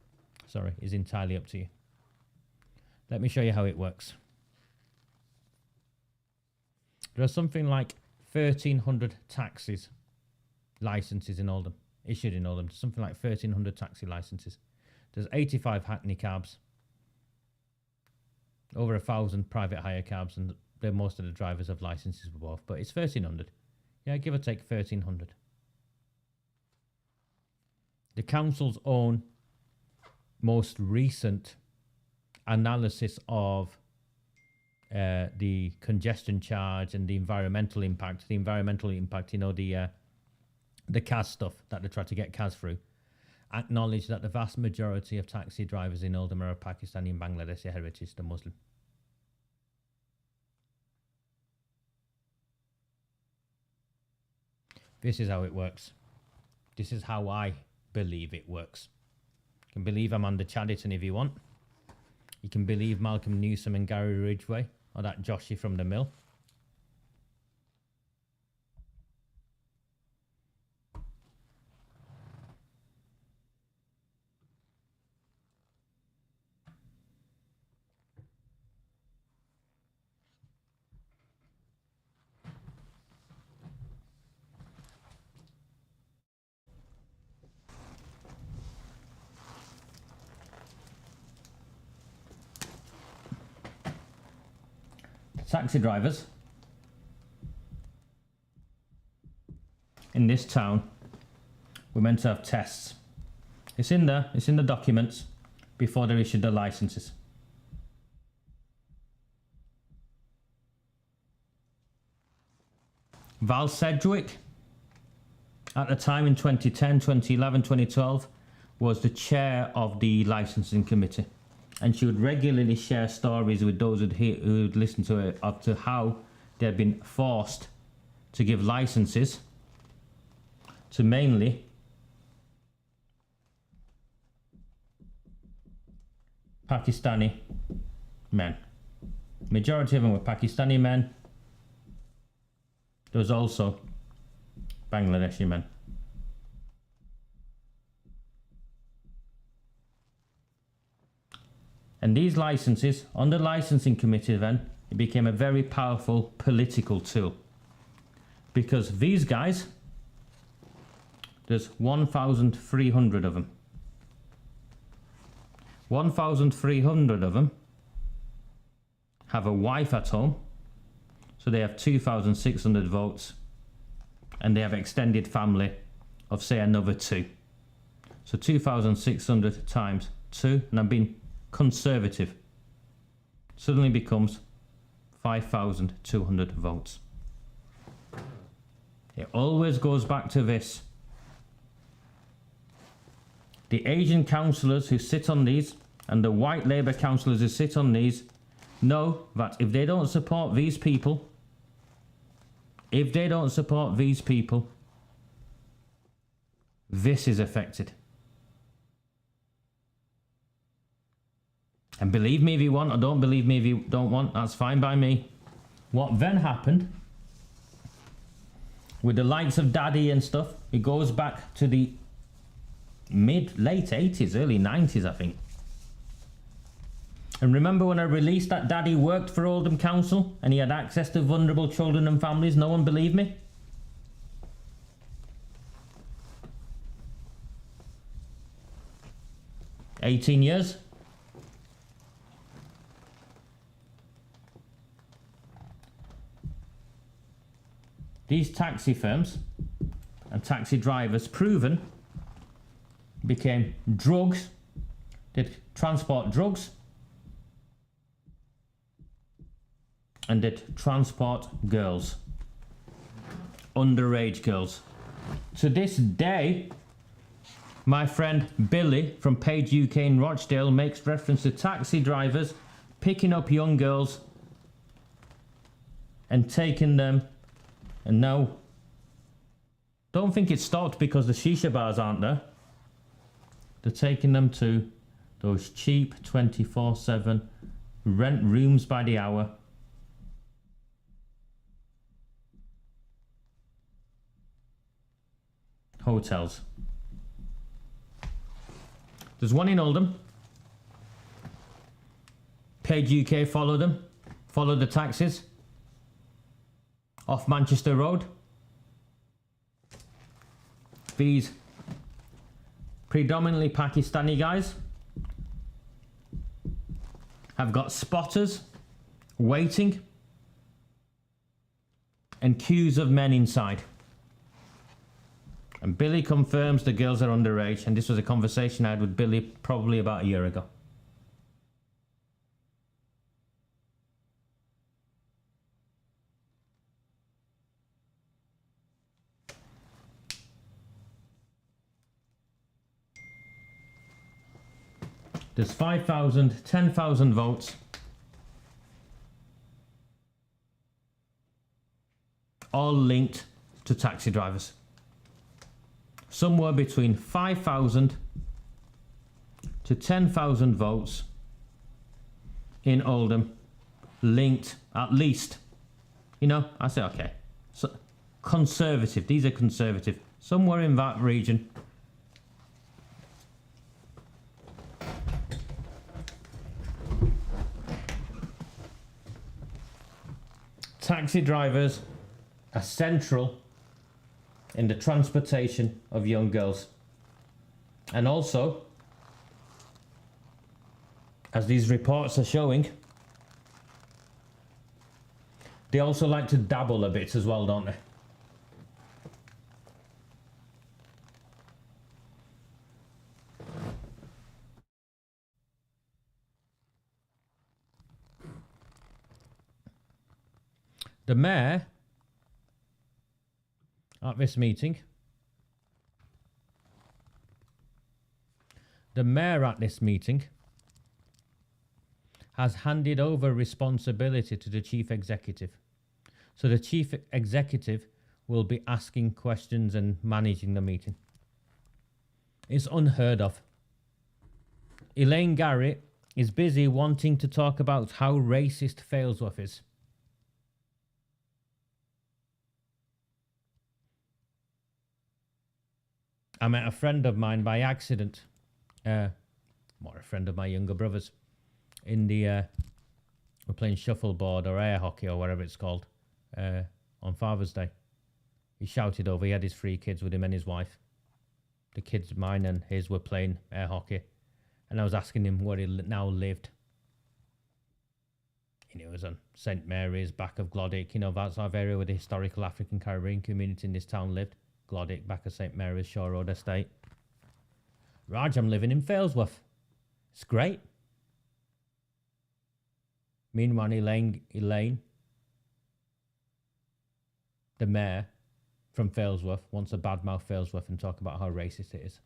is entirely up to you. Let me show you how it works. There are something like 1,300 taxis licenses in Oldham, issued in Oldham. Something like 1,300 taxi licenses. There's 85 Hackney cabs, over 1,000 private hire cabs, and most of the drivers have licenses for both, but it's 1,300. Yeah, give or take 1,300. The council's own most recent analysis of the congestion charge and the environmental impact, you know, the CAS stuff that they try to get CAS through, acknowledge that the vast majority of taxi drivers in Oldham are of Pakistani and Bangladeshi heritage, the Muslim. This is how it works. This is how I believe it works. You can believe Amanda Chadderton if you want. You can believe Malcolm Newsom and Gary Ridgway, or that Joshy from the Mill. Taxi drivers in this town were meant to have tests. It's in there, it's in the documents before they issued their licenses. Val Sedgwick, at the time in 2010, 2011, 2012, was the chair of the licensing committee. And she would regularly share stories with those who'd listen to her of to how they've been forced to give licenses to mainly Pakistani men. Majority of them were Pakistani men. There was also Bangladeshi men. And these licenses, on the licensing committee then, it became a very powerful political tool. Because these guys, there's 1,300 of them. 1,300 of them have a wife at home, so they have 2,600 votes, and they have extended family of say another 2. So 2,600 times 2, and I'm being conservative, suddenly becomes 5,200 votes. It always goes back to this. The Asian councillors who sit on these and the white Labour councillors who sit on these know that if they don't support these people, this is affected. And believe me if you want, or don't believe me if you don't want, that's fine by me. What then happened with the likes of Daddy and stuff, it goes back to the late 80s, early 90s, I think. And remember when I released that Daddy worked for Oldham Council and he had access to vulnerable children and families? No one believed me. "18 years. These taxi firms and taxi drivers, proven, became drugs. They'd transport drugs and they'd transport girls, underage girls. To this day, my friend Billy from Page UK in Rochdale makes reference to taxi drivers picking up young girls and taking them. And now, don't think it stopped because the shisha bars aren't there. They're taking them to those cheap 24/7 rent rooms by the hour. Hotels. There's one in Oldham. Page UK followed them, followed the taxis off Manchester Road. These predominantly Pakistani guys have got spotters waiting and queues of men inside. And Billy confirms the girls are underage, and this was a conversation I had with Billy probably about a year ago. There's 5,000, 10,000 votes, all linked to taxi drivers. Somewhere between 5,000 to 10,000 votes in Oldham linked, at least. You know, I say, okay, so conservative, these are conservative, somewhere in that region. Taxi drivers are central in the transportation of young girls. And also, as these reports are showing, they also like to dabble a bit as well, don't they? The mayor at this meeting, has handed over responsibility to the chief executive. So the chief executive will be asking questions and managing the meeting. It's unheard of. Elaine Garrett is busy wanting to talk about how racist Failsworth is. I met a friend of mine by accident, more a friend of my younger brother's, in the, we're playing shuffleboard or air hockey or whatever it's called, on Father's Day. He shouted over, he had his 3 kids with him and his wife. The kids, mine and his, were playing air hockey. And I was asking him where he now lived. And it was on St. Mary's, back of Glodick, you know, that sort of area where the historical African Caribbean community in this town lived. Glodick, back of St. Mary's, Shore Road Estate. Raj, I'm living in Failsworth. It's great. Meanwhile, Elaine, the mayor from Failsworth, wants to badmouth Failsworth and talk about how racist it is.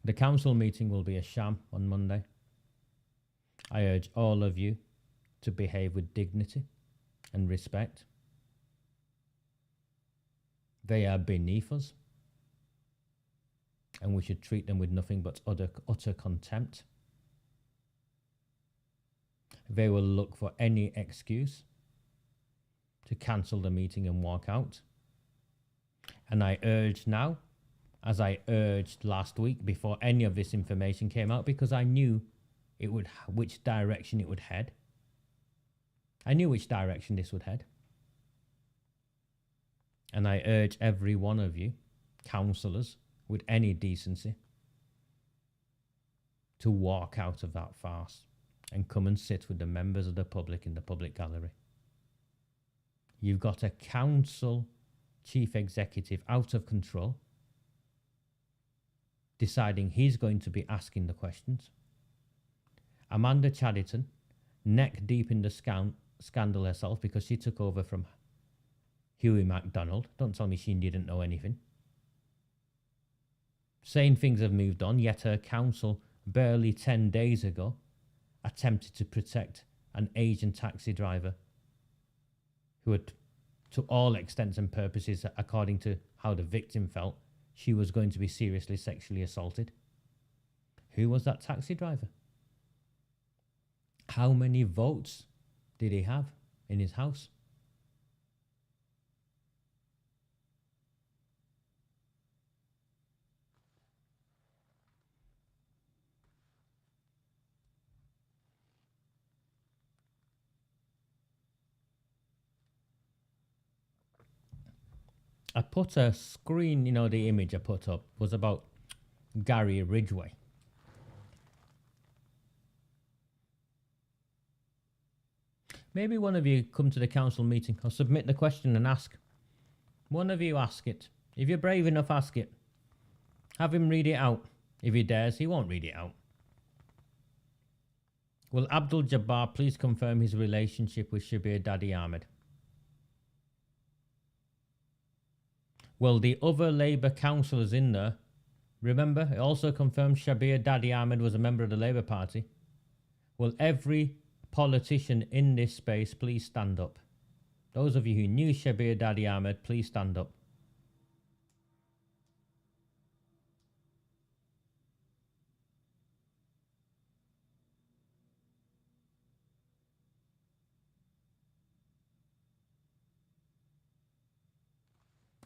The council meeting will be a sham on Monday. I urge all of you to behave with dignity and respect. They are beneath us, and we should treat them with nothing but utter contempt. They will look for any excuse to cancel the meeting and walk out. And I urge now, as I urged last week before any of this information came out, because I knew it would, which direction it would head. I knew which direction this would head. And I urge every one of you, councillors, with any decency, to walk out of that farce and come and sit with the members of the public in the public gallery. You've got a council chief executive out of control, deciding he's going to be asking the questions. Amanda Chadderton, neck deep in the scandal herself because she took over from Hughie MacDonald. Don't tell me she didn't know anything. Saying things have moved on, yet her council barely 10 days ago attempted to protect an Asian taxi driver who had, to all extents and purposes, according to how the victim felt, she was going to be seriously sexually assaulted. Who was that taxi driver? How many votes did he have in his house? I put a screen, you know, the image I put up was about Gary Ridgway. Maybe one of you come to the council meeting or submit the question and ask. One of you ask it. If you're brave enough, ask it. Have him read it out. If he dares, he won't read it out. Will ABDUL JABBAR please confirm his relationship with Shabir Daddy Ahmed? Well, the other Labour councillors in there, remember, it also confirmed Shabir Daddy Ahmed was a member of the Labour Party. Will every politician in this space please stand up? Those of you who knew Shabir Daddy Ahmed, please stand up.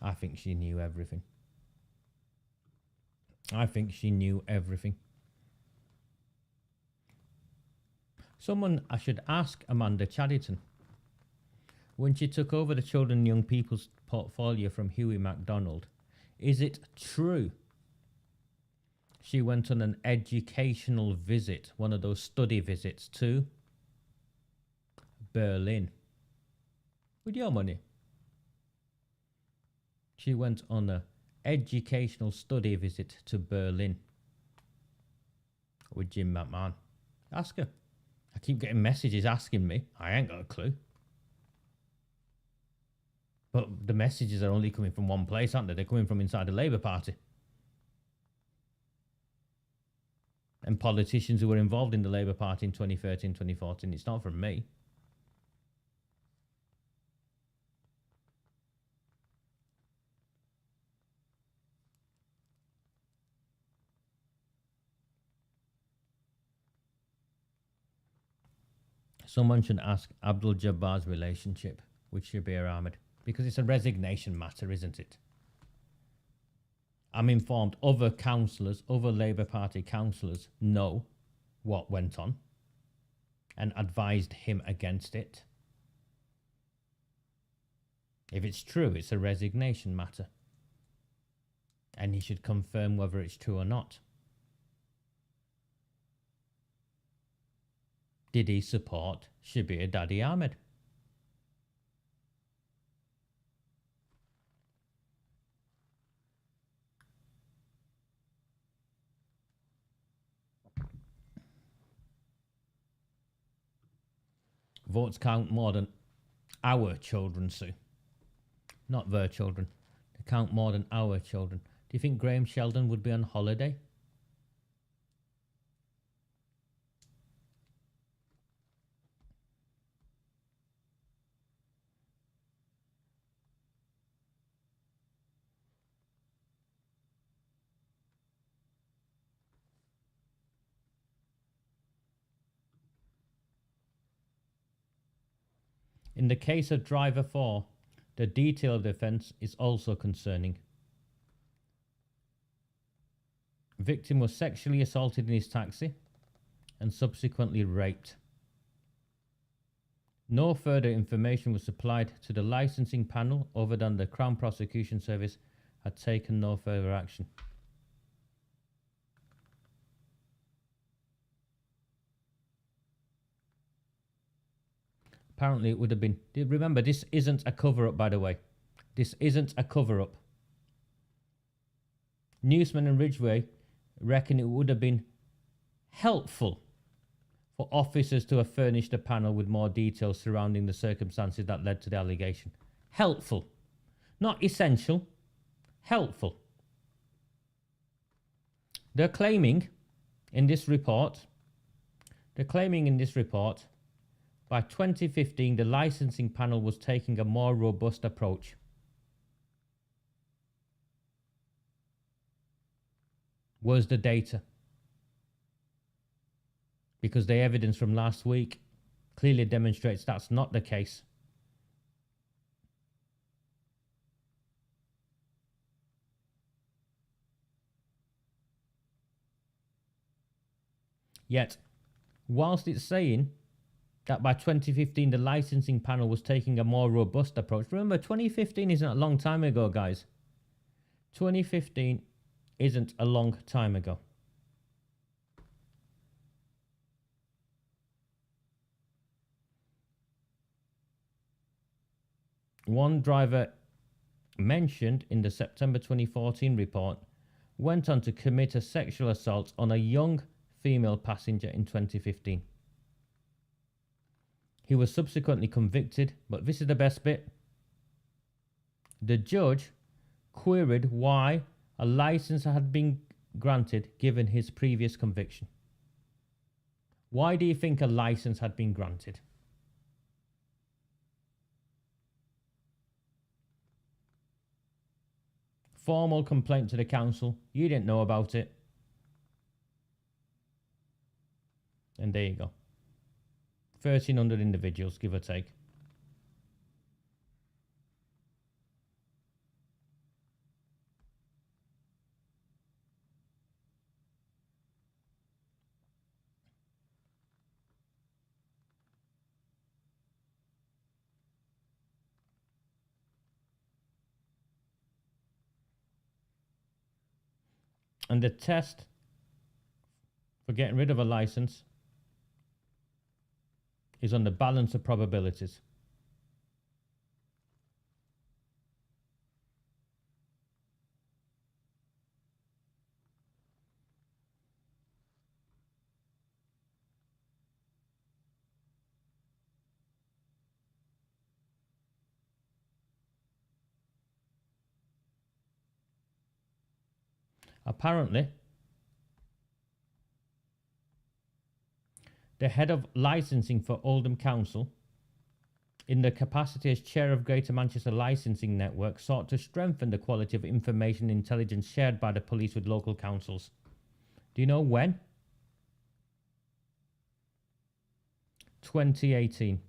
I think she knew everything. I think she knew everything. I should ask Amanda Chadderton. When she took over the Children and Young People's portfolio from Hughie MacDonald, is it true she went on an educational visit, one of those study visits to Berlin? With your money. She went on an educational study visit to Berlin with Jim McMahon. Ask her. I keep getting messages asking me. I ain't got a clue. But the messages are only coming from one place, aren't they? They're coming from inside the Labour Party. And politicians who were involved in the Labour Party in 2013, 2014. It's not from me. Someone should ask ABDUL JABBAR's relationship with Shabir Ahmed, because it's a resignation matter, isn't it? I'm informed other councillors, other Labour Party councillors know what went on and advised him against it. If it's true, it's a resignation matter. And he should confirm whether it's true or not. Did he support Shabir Daddy Ahmed? Votes count more than our children, Sue. Not their children. They count more than our children. Do you think Graham Sheldon would be on holiday? In the case of driver 4, the detail of the offence is also concerning. Victim was sexually assaulted in his taxi and subsequently raped. No further information was supplied to the licensing panel other than the Crown Prosecution Service had taken no further action. Apparently it would have been... Remember, this isn't a cover-up, by the way. This isn't a cover-up. Newsman and Ridgway reckon it would have been helpful for officers to have furnished the panel with more details surrounding the circumstances that led to the allegation. Helpful. Not essential. Helpful. They're claiming in this report... by 2015, the licensing panel was taking a more robust approach. Where's the data? Because the evidence from last week clearly demonstrates that's not the case. Yet, whilst it's saying that by 2015 the licensing panel was taking a more robust approach. Remember, 2015 isn't a long time ago, guys. 2015 isn't a long time ago. One driver mentioned in the September 2014 report went on to commit a sexual assault on a young female passenger in 2015. He was subsequently convicted, but this is the best bit. The judge queried why a license had been granted given his previous conviction. Why do you think a license had been granted? Formal complaint to the council. You didn't know about it. And there you go. 1,300 individuals, give or take. And the test for getting rid of a license is on the balance of probabilities. Apparently, the head of licensing for Oldham Council, in the capacity as chair of Greater Manchester Licensing Network, sought to strengthen the quality of information and intelligence shared by the police with local councils. Do you know when? 2018.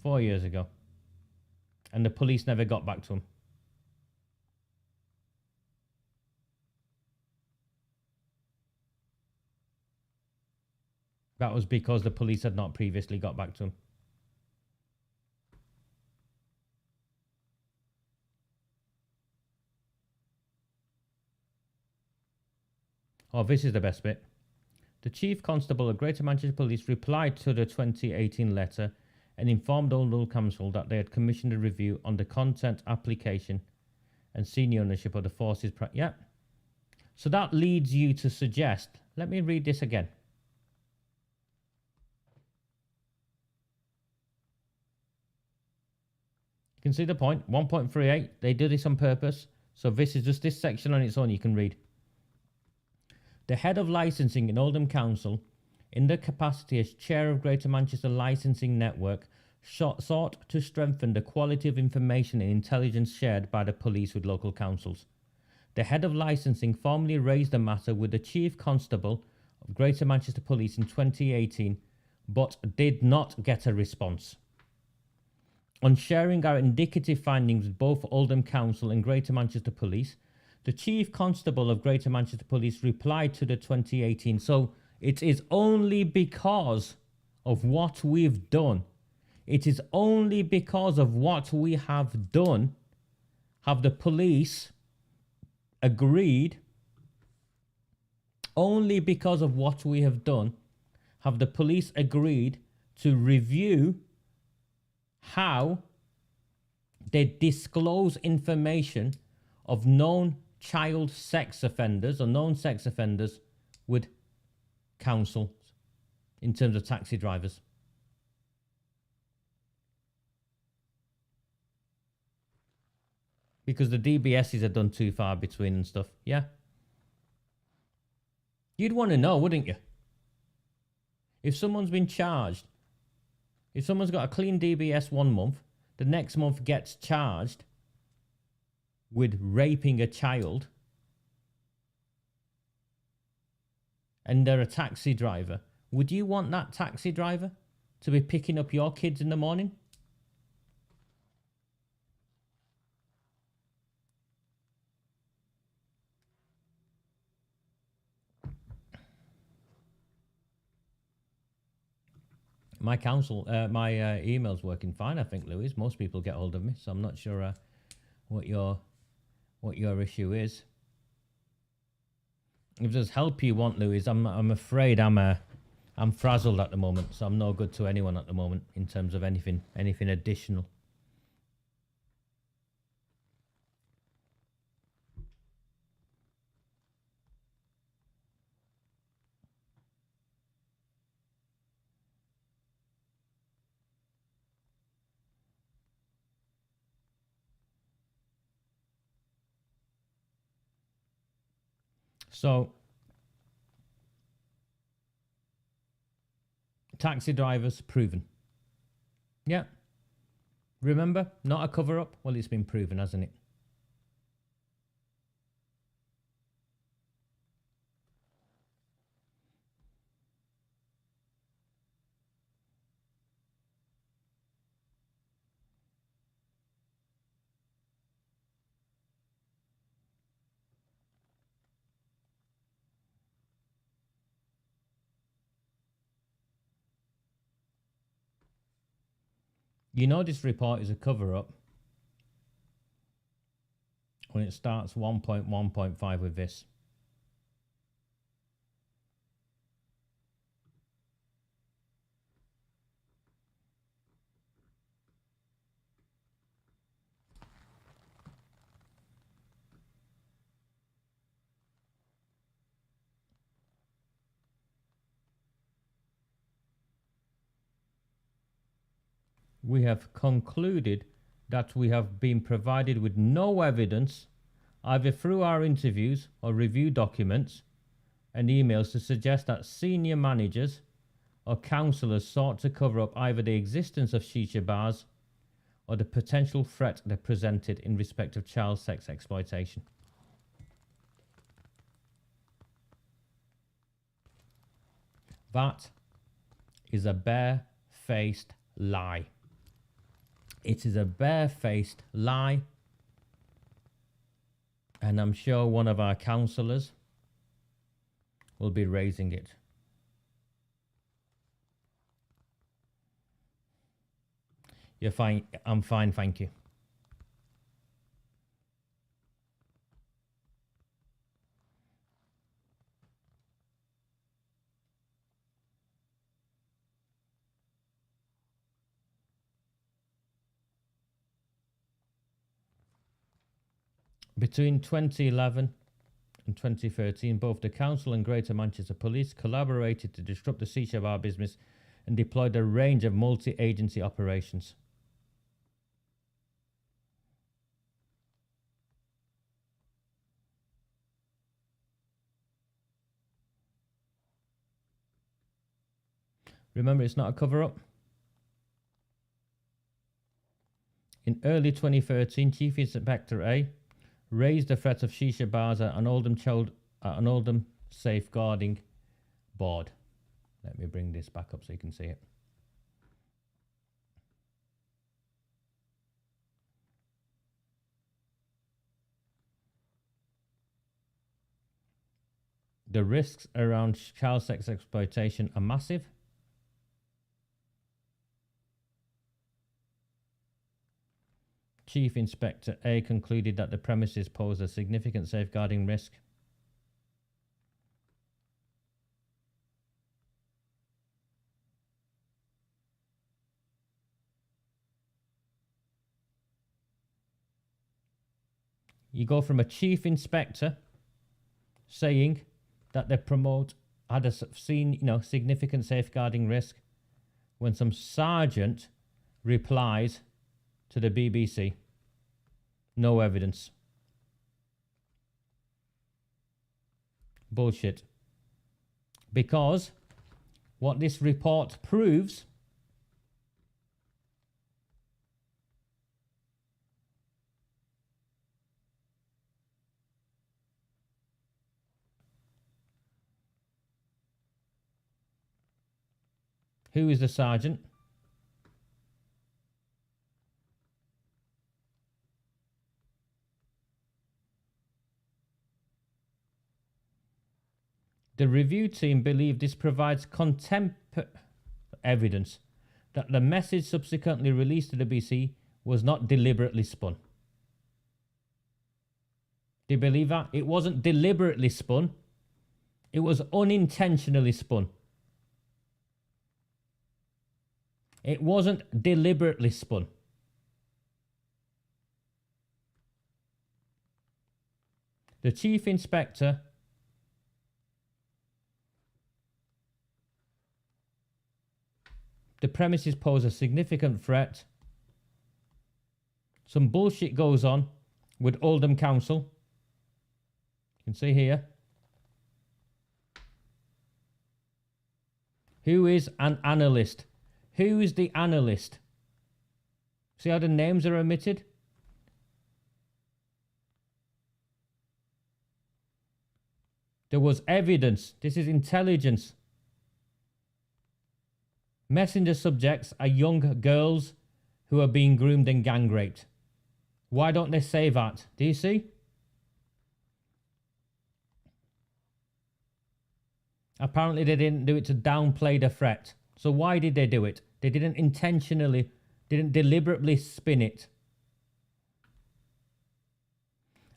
4 years ago. And the police never got back to him. That was because the police had not previously got back to him. Oh, this is the best bit. The Chief Constable of Greater Manchester Police replied to the 2018 letter and informed Oldham Council that they had commissioned a review on the content, application and senior ownership of the forces. Yeah. So that leads you to suggest, let me read this again. You can see the point, 1.38, they do this on purpose. So this is just this section on its own you can read. The head of licensing in Oldham Council, in the capacity as chair of Greater Manchester Licensing Network, sought to strengthen the quality of information and intelligence shared by the police with local councils. The head of licensing formally raised the matter with the Chief Constable of Greater Manchester Police in 2018, but did not get a response. On sharing our indicative findings with both Oldham Council and Greater Manchester Police, the Chief Constable of Greater Manchester Police replied to the 2018. So it is only because of what we've done. It is only because of what we have done have the police agreed. Only because of what we have done have the police agreed to review how they disclose information of known child sex offenders or known sex offenders with councils in terms of taxi drivers. Because the DBSs are done too far between and stuff. Yeah. You'd want to know, wouldn't you? If someone's been charged, if someone's got a clean DBS 1 month, the next month gets charged with raping a child, and they're a taxi driver, would you want that taxi driver to be picking up your kids in the morning? My email's working fine, I think, Louise. Most people get hold of me, so I'm not sure what your issue is. If there's help you want, Louise, I'm afraid I'm frazzled at the moment, so I'm no good to anyone at the moment in terms of anything additional. So, taxi drivers proven. Yeah. Remember, not a cover-up? Well, it's been proven, hasn't it? You know this report is a cover-up when it starts 1.1.5 with this. We have concluded that we have been provided with no evidence either through our interviews or review documents and emails to suggest that senior managers or counsellors sought to cover up either the existence of shisha bars or the potential threat they presented in respect of child sex exploitation. That is a bare-faced lie. It is a bare-faced lie, and I'm sure one of our counsellors will be raising it. You're fine. I'm fine, thank you. Between 2011 and 2013, both the Council and Greater Manchester Police collaborated to disrupt the shisha bar business and deployed a range of multi-agency operations. Remember, it's not a cover-up. In early 2013, Chief Inspector A raised the threat of shisha bars at an Oldham Safeguarding Board. Let me bring this back up so you can see it. The risks around child sex exploitation are massive. Chief Inspector A concluded that the premises pose a significant safeguarding risk. You go from a chief inspector saying that they had a significant safeguarding risk, when some sergeant replies to the BBC, no evidence. Bullshit. Because what this report proves who is the sergeant? The review team believe this provides evidence that the message subsequently released to the BBC was not deliberately spun. They believe that it wasn't deliberately spun, it was unintentionally spun. It wasn't deliberately spun. The chief inspector the premises pose a significant threat. Some bullshit goes on with Oldham Council. You can see here. Who is an analyst? Who is the analyst? See how the names are omitted? There was evidence. This is intelligence. Messenger subjects are young girls who are being groomed and gang raped. Why don't they say that? Do you see? Apparently they didn't do it to downplay the threat. So why did they do it? They didn't deliberately spin it.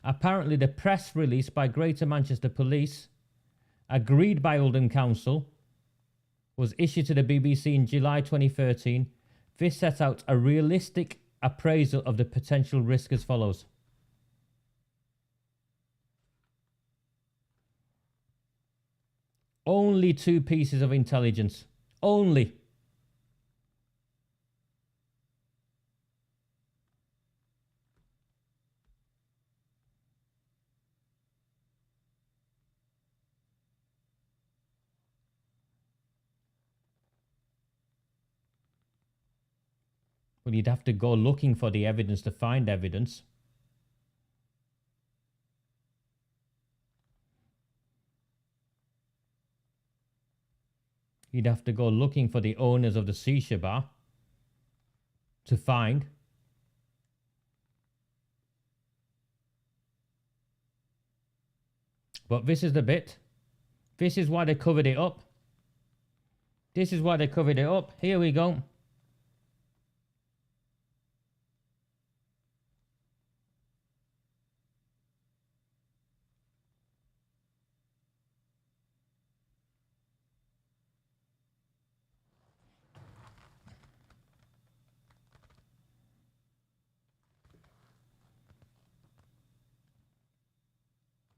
Apparently the press release by Greater Manchester Police, agreed by Oldham Council, was issued to the BBC in July 2013. This set out a realistic appraisal of the potential risk as follows. Only 2 pieces of intelligence. Only. Well, you'd have to go looking for the evidence to find evidence. You'd have to go looking for the owners of the shisha bar to find. But this is the bit. This is why they covered it up. This is why they covered it up. Here we go.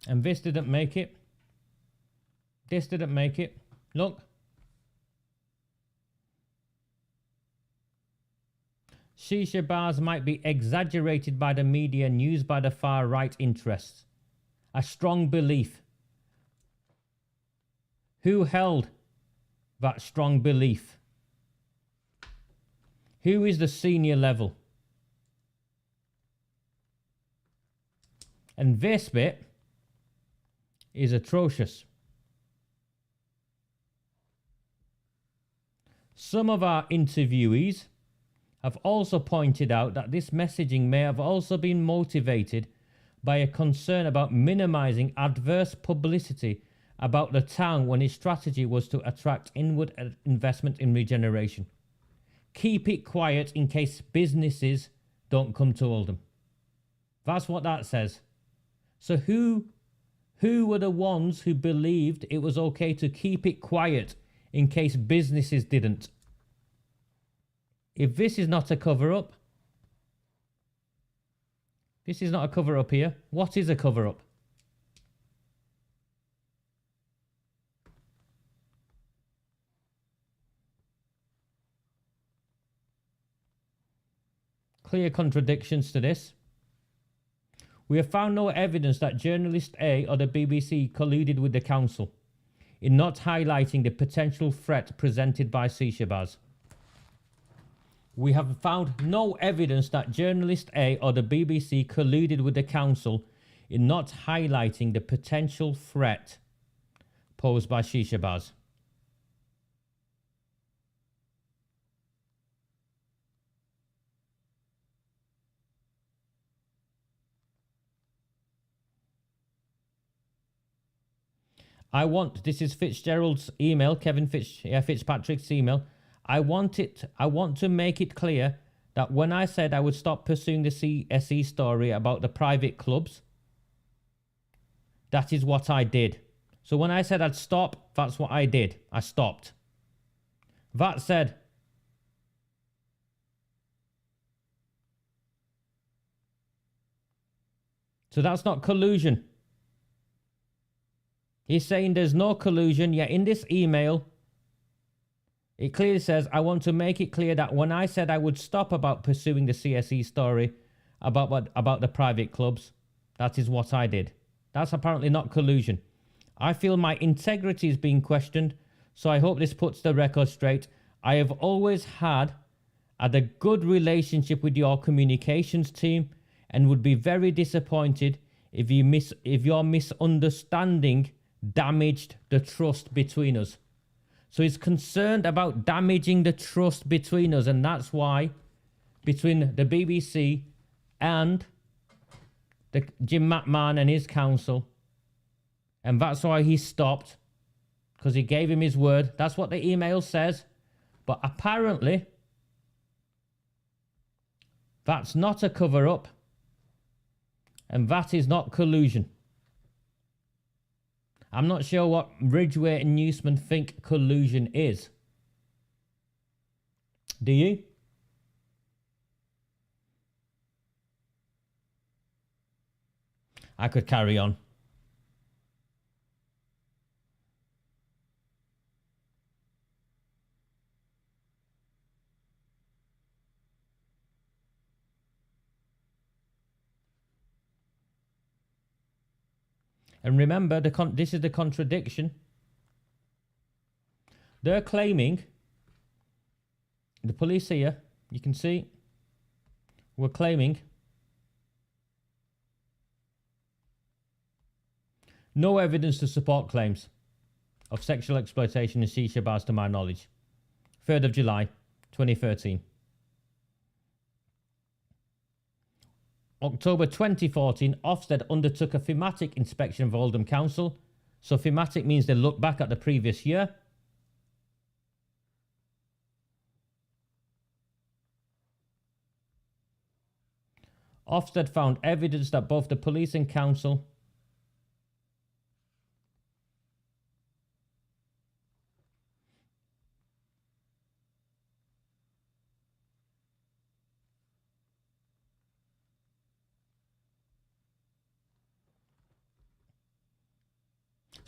And this didn't make it. This didn't make it. Look. Shisha bars might be exaggerated by the media and used by the far right interests. A strong belief. Who held that strong belief? Who is the senior level? And this bit is atrocious. Some of our interviewees have also pointed out that this messaging may have also been motivated by a concern about minimizing adverse publicity about the town when its strategy was to attract inward investment in regeneration. Keep it quiet in case businesses don't come to Oldham. That's what that says. So who were the ones who believed it was okay to keep it quiet in case businesses didn't? If this is not a cover-up, this is not a cover-up here. What is a cover-up? Clear contradictions to this. We have found no evidence that journalist A or the BBC colluded with the council in not highlighting the potential threat presented by shisha bars. We have found no evidence that journalist A or the BBC colluded with the council in not highlighting the potential threat posed by shisha bars. This is Fitzgerald's email, Fitzpatrick's email. I want to make it clear that when I said I would stop pursuing the CSE story about the private clubs, that is what I did. So when I said I'd stop, that's what I did. I stopped. That said, so that's not collusion. He's saying there's no collusion, yet in this email, it clearly says, I want to make it clear that when I said I would stop about pursuing the CSE story about the private clubs, that is what I did. That's apparently not collusion. I feel my integrity is being questioned, so I hope this puts the record straight. I have always had a good relationship with your communications team and would be very disappointed if your misunderstanding damaged the trust between us. So he's concerned about damaging the trust between us, and that's why between the BBC and the Jim McMahon and his council, and that's why he stopped, because he gave him his word. That's what the email says. But apparently that's not a cover-up, and that is not collusion. I'm not sure what Ridgway and Newsman think collusion is. Do you? I could carry on. And remember, this is the contradiction. They're claiming, the police here, you can see, were claiming no evidence to support claims of sexual exploitation in shisha bars to my knowledge. 3rd of July 2013. October 2014, Ofsted undertook a thematic inspection of Oldham Council. So thematic means they look back at the previous year. Ofsted found evidence that both the police and council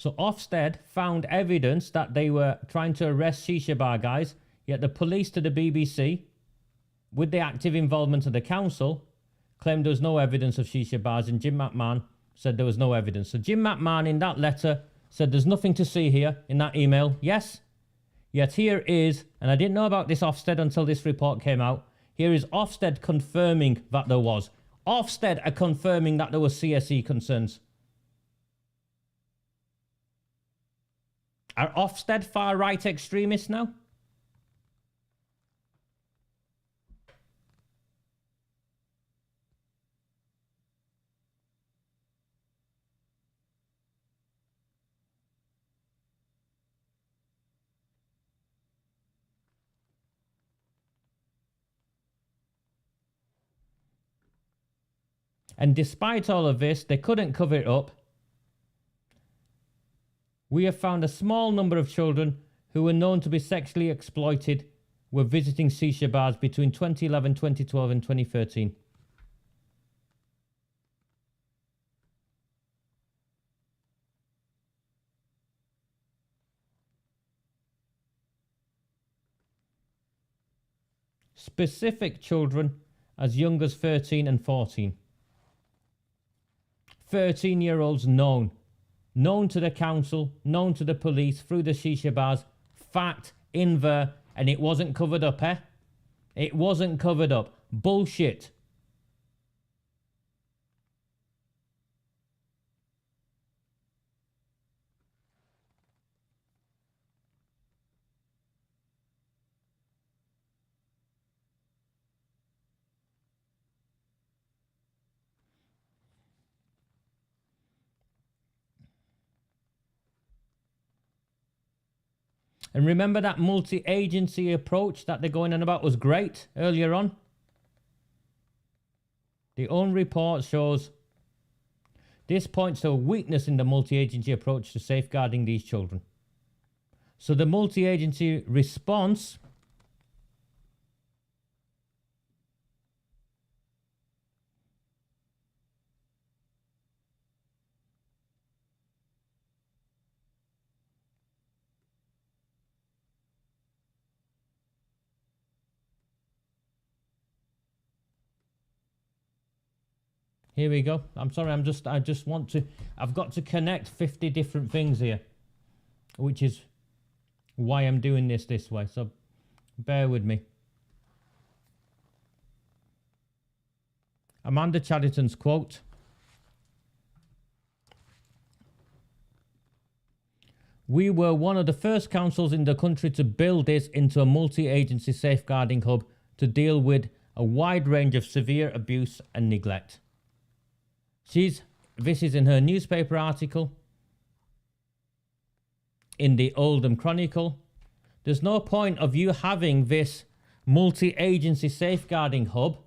So Ofsted found evidence that they were trying to arrest shisha bar guys, yet the police to the BBC, with the active involvement of the council, claimed there was no evidence of shisha bars, and Jim McMahon said there was no evidence. So Jim McMahon in that letter said there's nothing to see here in that email. Yes. Yet here is, and I didn't know about this Ofsted until this report came out, here is Ofsted confirming that there was. Ofsted are confirming that there were CSE concerns. Are Ofsted far-right extremists now? And despite all of this, they couldn't cover it up. We have found a small number of children who were known to be sexually exploited were visiting shisha bars between 2011, 2012 and 2013. Specific children as young as 13 and 14. 13-year-olds known to the council, known to the police through the shisha bars, fact in there, and it wasn't covered up, eh? It wasn't covered up. Bullshit. And remember that multi-agency approach that they're going on about was great earlier on? The own report shows this points to a weakness in the multi-agency approach to safeguarding these children. So the multi-agency response here we go. I'm sorry, I've got to connect 50 different things here, which is why I'm doing this way. So bear with me. Amanda Chadderton's quote. We were one of the first councils in the country to build this into a multi-agency safeguarding hub to deal with a wide range of severe abuse and neglect. This is in her newspaper article in the Oldham Chronicle. There's no point of you having this multi-agency safeguarding hub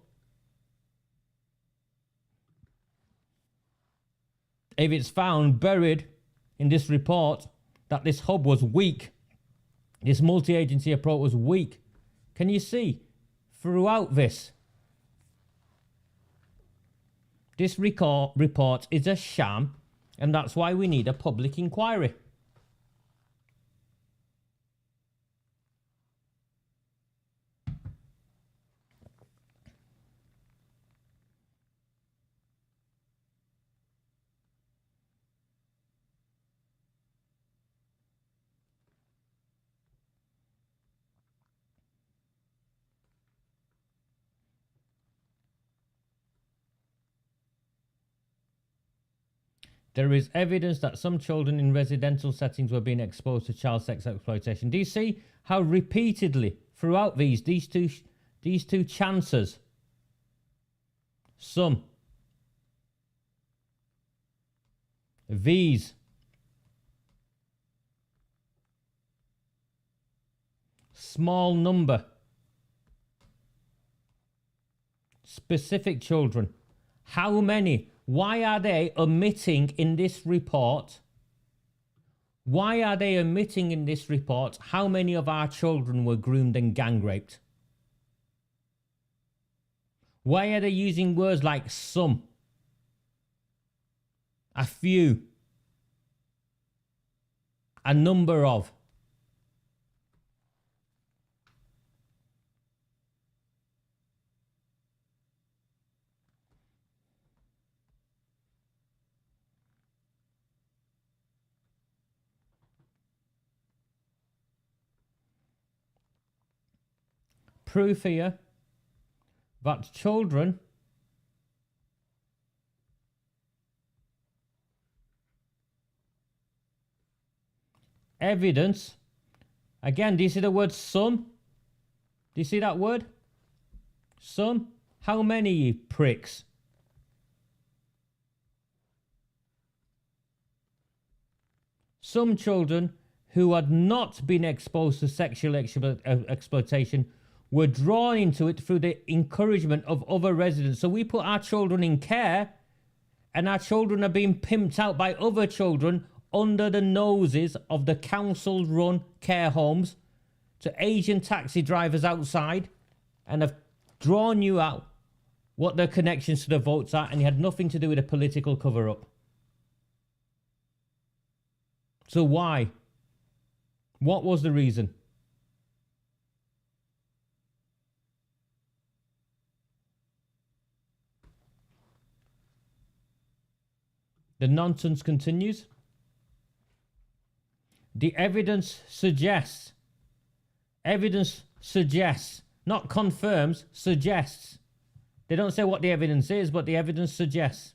if it's found buried in this report that this hub was weak. This multi-agency approach was weak. Can you see throughout this? This report is a sham, and that's why we need a public inquiry. There is evidence that some children in residential settings were being exposed to child sex exploitation. Do you see how repeatedly throughout these two chances, some, these, small number, specific children, how many? Why are they omitting in this report? Why are they omitting in this report how many of our children were groomed and gang raped? Why are they using words like some, a few, a number of? Proof here that children evidence, again, do you see the word some? Do you see that word? Some? How many, you pricks? Some children who had not been exposed to sexual exploitation were drawn into it through the encouragement of other residents. So we put our children in care, and our children are being pimped out by other children under the noses of the council-run care homes to Asian taxi drivers outside, and have drawn you out what their connections to the votes are, and it had nothing to do with a political cover-up. So why? What was the reason? The nonsense continues. The evidence suggests, not confirms, suggests. They don't say what the evidence is, but the evidence suggests.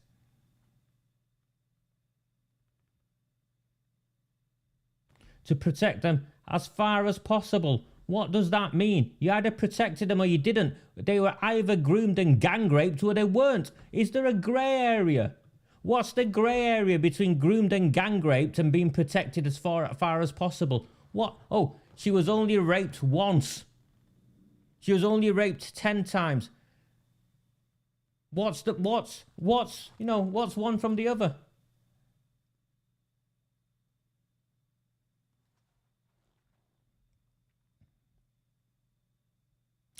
To protect them as far as possible. What does that mean? You either protected them or you didn't. They were either groomed and gang raped or they weren't. Is there a grey area? What's the grey area between groomed and gang raped and being protected as far as possible? What? Oh, she was only raped once. She was only raped 10 times. What's one from the other?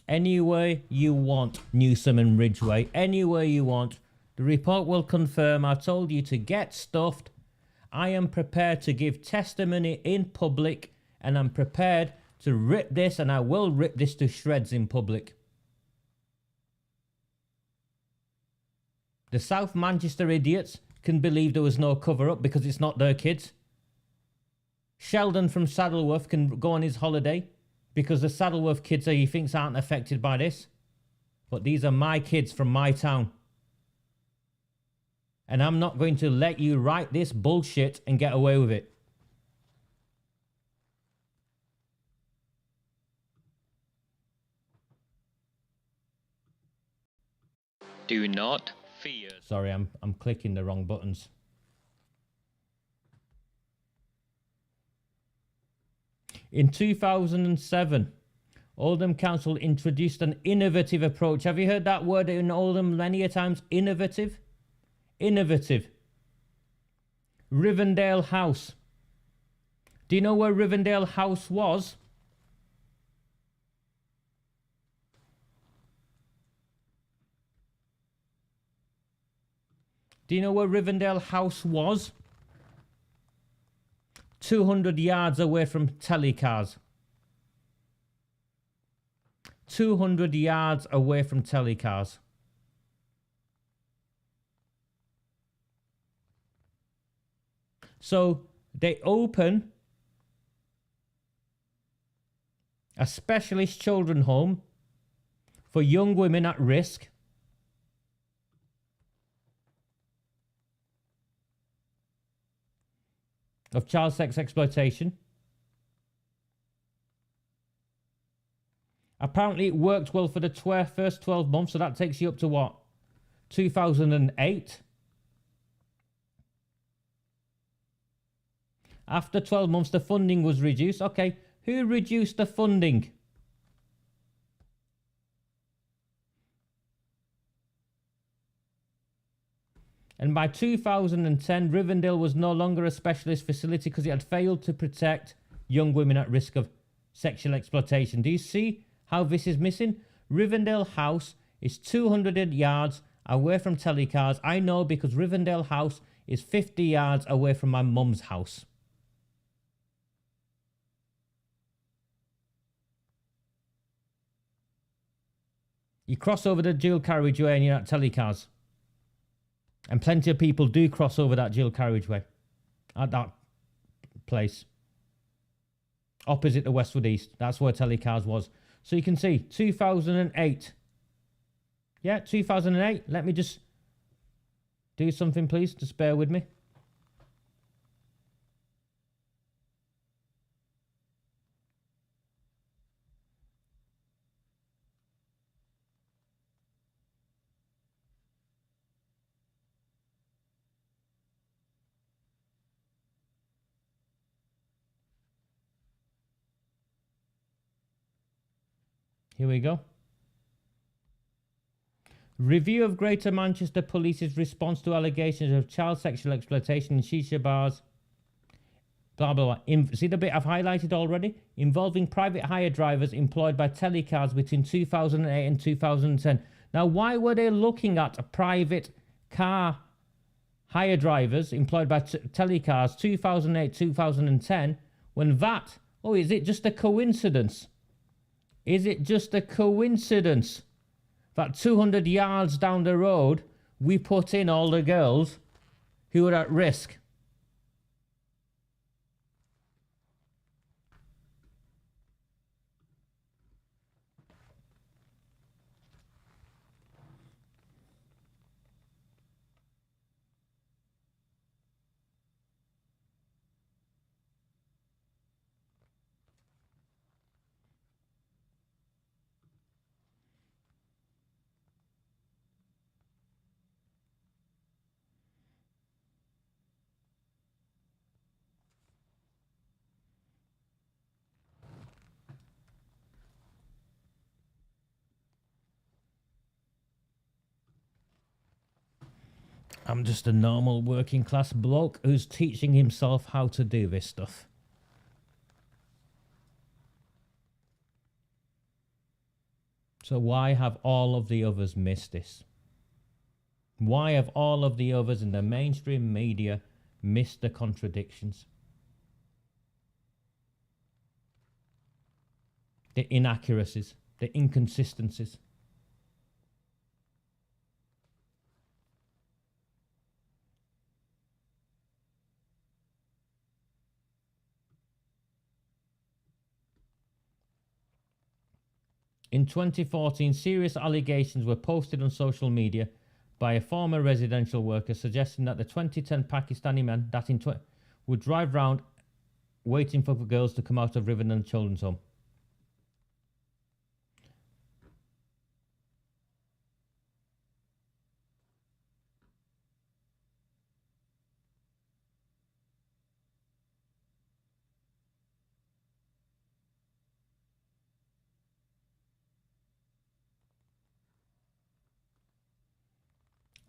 Any way you want, Newsom and Ridgway. Any way you want. The report will confirm I told you to get stuffed. I am prepared to give testimony in public, and I'm prepared to rip this, and I will rip this to shreds in public. The South Manchester idiots can believe there was no cover-up because it's not their kids. Sheldon from Saddleworth can go on his holiday because the Saddleworth kids he thinks aren't affected by this. But these are my kids from my town. And I'm not going to let you write this bullshit and get away with it. Do not fear. Sorry, I'm clicking the wrong buttons. In 2007, Oldham Council introduced an innovative approach. Have you heard that word in Oldham many a times? Innovative? Innovative. Rivendale House. Do you know where Rivendale House was? Do you know where Rivendale House was? 200 yards away from telecars. 200 yards away from telecars. So they open a specialist children's home for young women at risk. of child sex exploitation. Apparently it worked well for the first 12 months, so that takes you up to what? 2008. After 12 months, the funding was reduced. Okay, who reduced the funding? And by 2010, Rivendell was no longer a specialist facility because it had failed to protect young women at risk of sexual exploitation. Do you see how this is missing? Rivendell House is 200 yards away from telecars. I know because Rivendell House is 50 yards away from my mum's house. You cross over the dual carriageway and you're at telecars. And plenty of people do cross over that dual carriageway at that place. Opposite the Westwood East. That's where telecars was. So you can see 2008. Yeah, 2008. Let me just do something, please. Just bear with me. Here we go. Review of Greater Manchester Police's response to allegations of child sexual exploitation in shisha bars. Blah, blah, blah. See the bit I've highlighted already? Involving private hire drivers employed by telecars between 2008 and 2010. Now, why were they looking at private car hire drivers employed by telecars 2008, 2010 when that... Oh, is it just a coincidence? Is it just a coincidence that 200 yards down the road we put in all the girls who are at risk? I'm just a normal working class bloke who's teaching himself how to do this stuff. So why have all of the others missed this? Why have all of the others in the mainstream media missed the contradictions? The inaccuracies, the inconsistencies. In 2014, serious allegations were posted on social media by a former residential worker suggesting that the 2010 Pakistani man would drive round waiting for girls to come out of Rivendell Children's Home.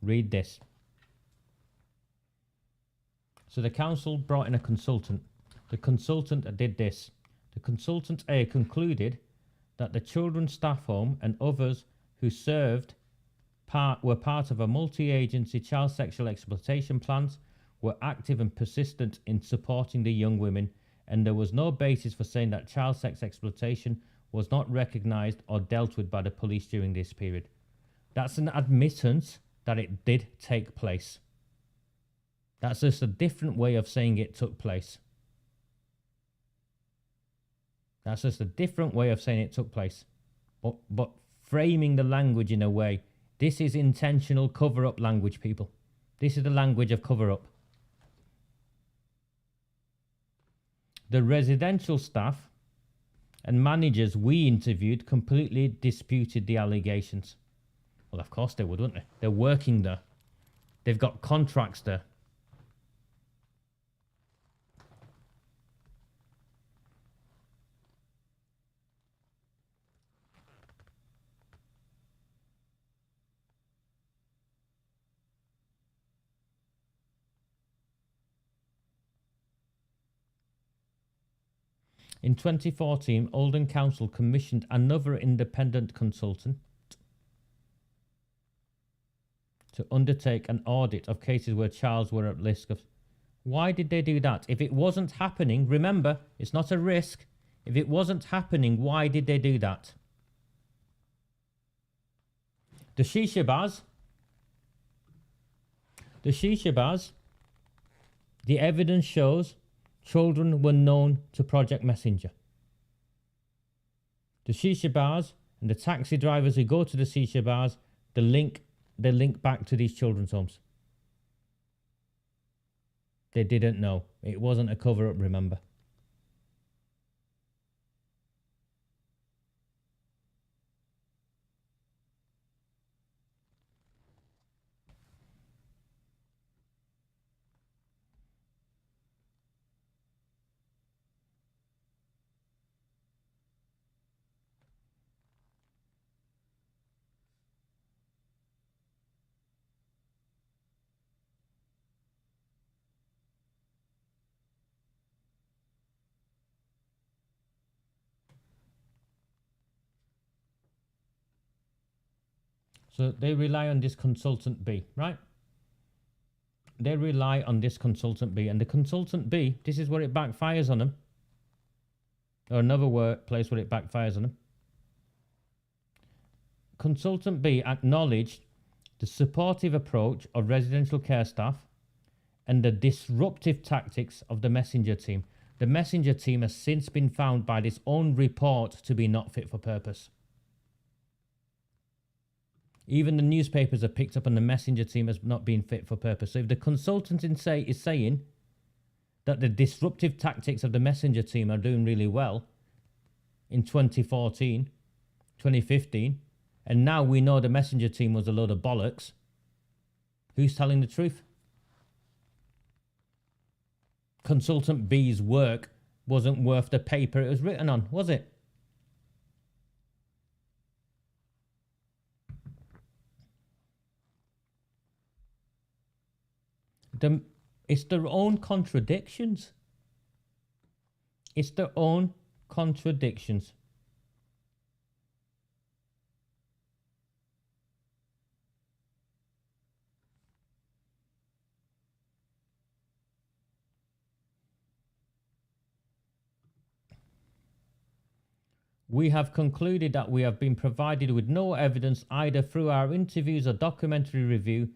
Read this. So the council brought in a consultant. The consultant did this. The consultant A concluded that the children's staff home and others who were part of a multi-agency child sexual exploitation plans were active and persistent in supporting the young women, and there was no basis for saying that child sex exploitation was not recognised or dealt with by the police during this period. That's an admittance that it did take place. That's just a different way of saying it took place. That's just a different way of saying it took place. But framing the language in a way, this is intentional cover-up language, people. This is the language of cover-up. The residential staff and managers we interviewed completely disputed the allegations. Well, of course they would, wouldn't they? They're working there. They've got contracts there. In 2014, Oldham Council commissioned another independent consultant to undertake an audit of cases where childs were at risk of... Why did they do that? If it wasn't happening, remember, it's not a risk. If it wasn't happening, why did they do that? The shisha bars, the evidence shows children were known to Project Messenger. The shisha bars and the taxi drivers who go to the shisha bars, they link back to these children's homes. They didn't know. It wasn't a cover-up, remember. So they rely on this consultant B, right? They rely on this consultant B. And the consultant B, this is where it backfires on them. Or another place where it backfires on them. Consultant B acknowledged the supportive approach of residential care staff and the disruptive tactics of the messenger team. The messenger team has since been found by this own report to be not fit for purpose. Even the newspapers have picked up on the messenger team as not being fit for purpose. So if the consultant is saying that the disruptive tactics of the messenger team are doing really well in 2014, 2015, and now we know the messenger team was a load of bollocks, who's telling the truth? Consultant B's work wasn't worth the paper it was written on, was it? It's their own contradictions. It's their own contradictions. We have concluded that we have been provided with no evidence either through our interviews or documentary review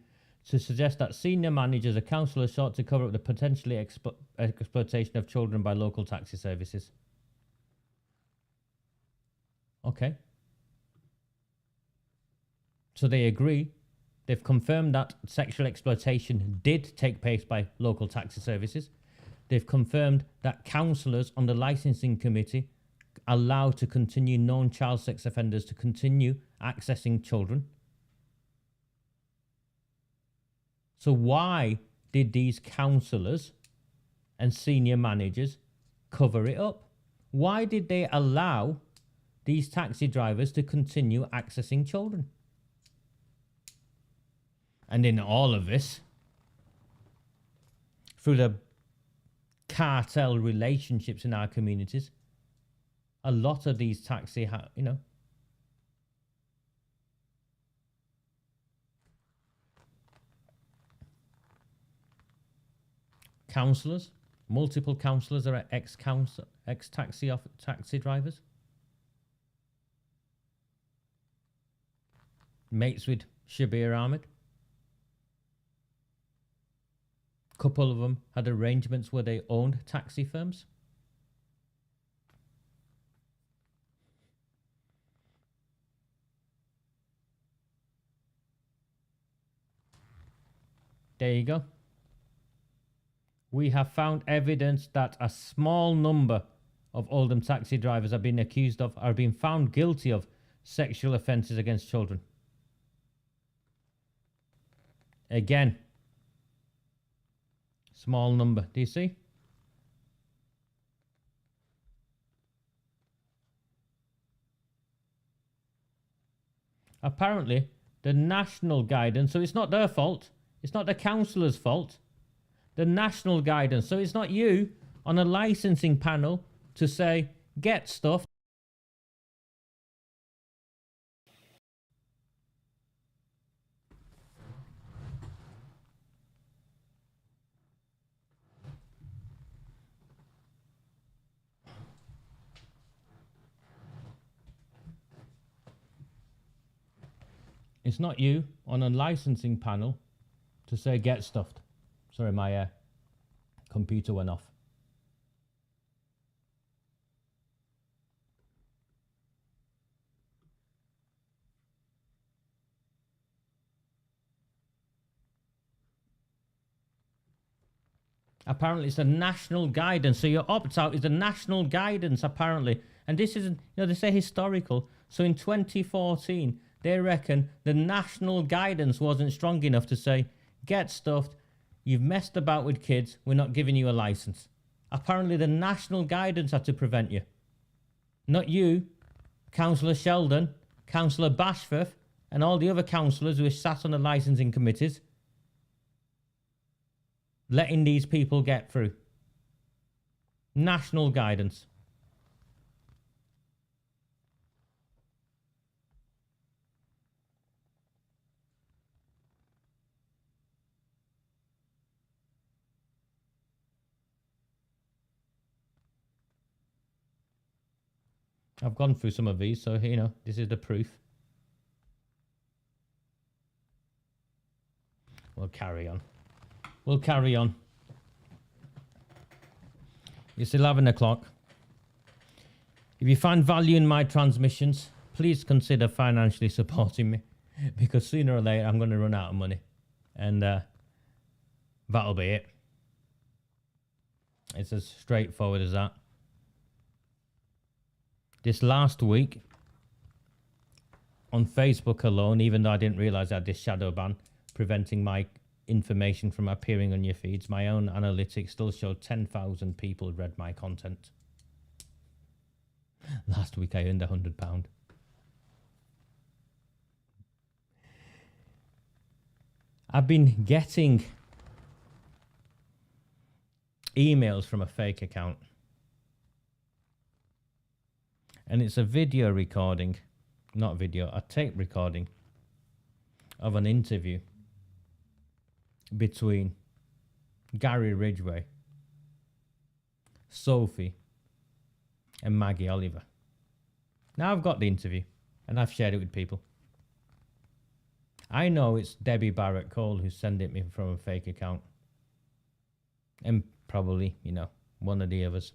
to suggest that senior managers or councillors sought to cover up the potentially exploitation of children by local taxi services. Okay. So they agree. They've confirmed that sexual exploitation did take place by local taxi services. They've confirmed that councillors on the licensing committee allow to continue known child sex offenders to continue accessing children. So why did these councillors and senior managers cover it up? Why did they allow these taxi drivers to continue accessing children? And in all of this, through the cartel relationships in our communities, a lot of these taxi, councillors, multiple councillors are ex-taxi drivers. Mates with Shabir Ahmed. A couple of them had arrangements where they owned taxi firms. There you go. We have found evidence that a small number of Oldham taxi drivers are being accused of, are being found guilty of sexual offences against children. Again, small number. Do you see? Apparently, the national guidance, so it's not their fault. It's not the councillor's fault. The national guidance, so it's not you on a licensing panel to say, get stuff. It's not you on a licensing panel to say get stuffed. Sorry, my computer went off. Apparently it's a national guidance. So your opt-out is a national guidance, apparently. And this isn't, you know, they say historical. So in 2014, they reckon the national guidance wasn't strong enough to say, get stuffed, you've messed about with kids, we're not giving you a license. Apparently the national guidance had to prevent you. Not you, Councillor Sheldon, Councillor Bashforth, and all the other councillors who are sat on the licensing committees, letting these people get through. National guidance. I've gone through some of these, so, you know, this is the proof. We'll carry on. We'll carry on. It's 11 o'clock. If you find value in my transmissions, please consider financially supporting me, because sooner or later I'm going to run out of money. And that'll be it. It's as straightforward as that. This last week, on Facebook alone, even though I didn't realise I had this shadow ban preventing my information from appearing on your feeds, my own analytics still showed 10,000 people read my content. Last week I earned £100. I've been getting emails from a fake account. And it's a video recording, not video, a tape recording of an interview between Gary Ridgway, Sophie, and Maggie Oliver. Now I've got the interview and I've shared it with people. I know it's Debbie Barrett Cole who sent it me from a fake account. And probably, you know, one of the others.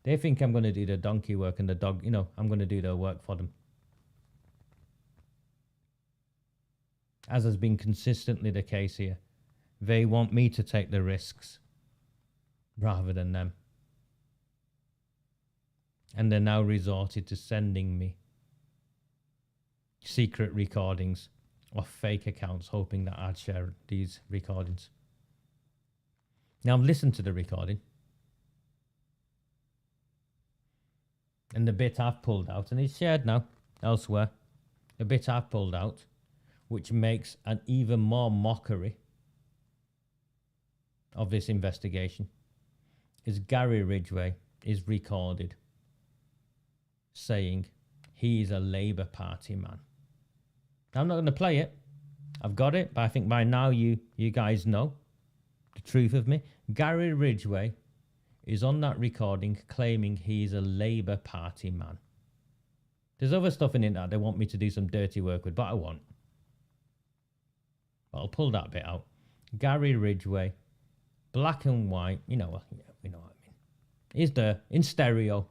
They think I'm going to do the donkey work and the dog, you know, I'm going to do their work for them. As has been consistently the case here. They want me to take the risks rather than them. And they're now resorted to sending me secret recordings of fake accounts, hoping that I'd share these recordings. Now I've listened to the recording. And the bit I've pulled out, and it's shared now elsewhere, the bit I've pulled out, which makes an even more mockery of this investigation, is Gary Ridgway is recorded saying he's a Labour Party man. I'm not going to play it. I've got it, but I think by now you guys know the truth of me. Gary Ridgway is on that recording claiming he's a Labour Party man. There's other stuff in it that they want me to do some dirty work with, but I won't. But I'll pull that bit out. Gary Ridgway, black and white, you know what I mean. Is there, in stereo,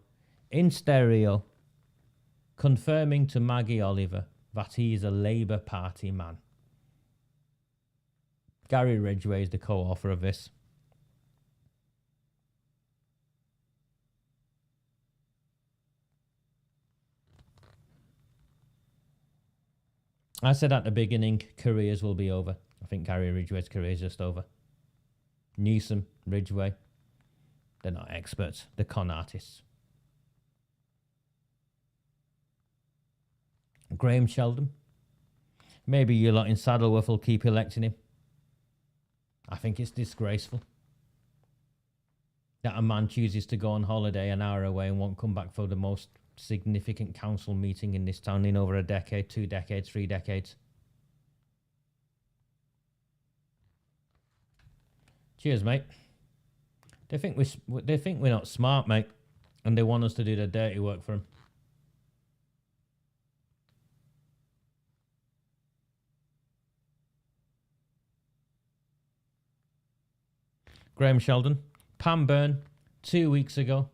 confirming to Maggie Oliver that he is a Labour Party man. Gary Ridgway is the co-author of this. I said at the beginning, careers will be over. I think Gary Ridgway's career is just over. Newsom, Ridgway, they're not experts. They're con artists. Graham Sheldon. Maybe you lot in Saddleworth will keep electing him. I think it's disgraceful that a man chooses to go on holiday an hour away and won't come back for the most significant council meeting in this town in over a decade, 2 decades, 3 decades. Cheers, mate. They think we're not smart, mate, and they want us to do the dirty work for them. Graham Sheldon, Pam Byrne, 2 weeks ago,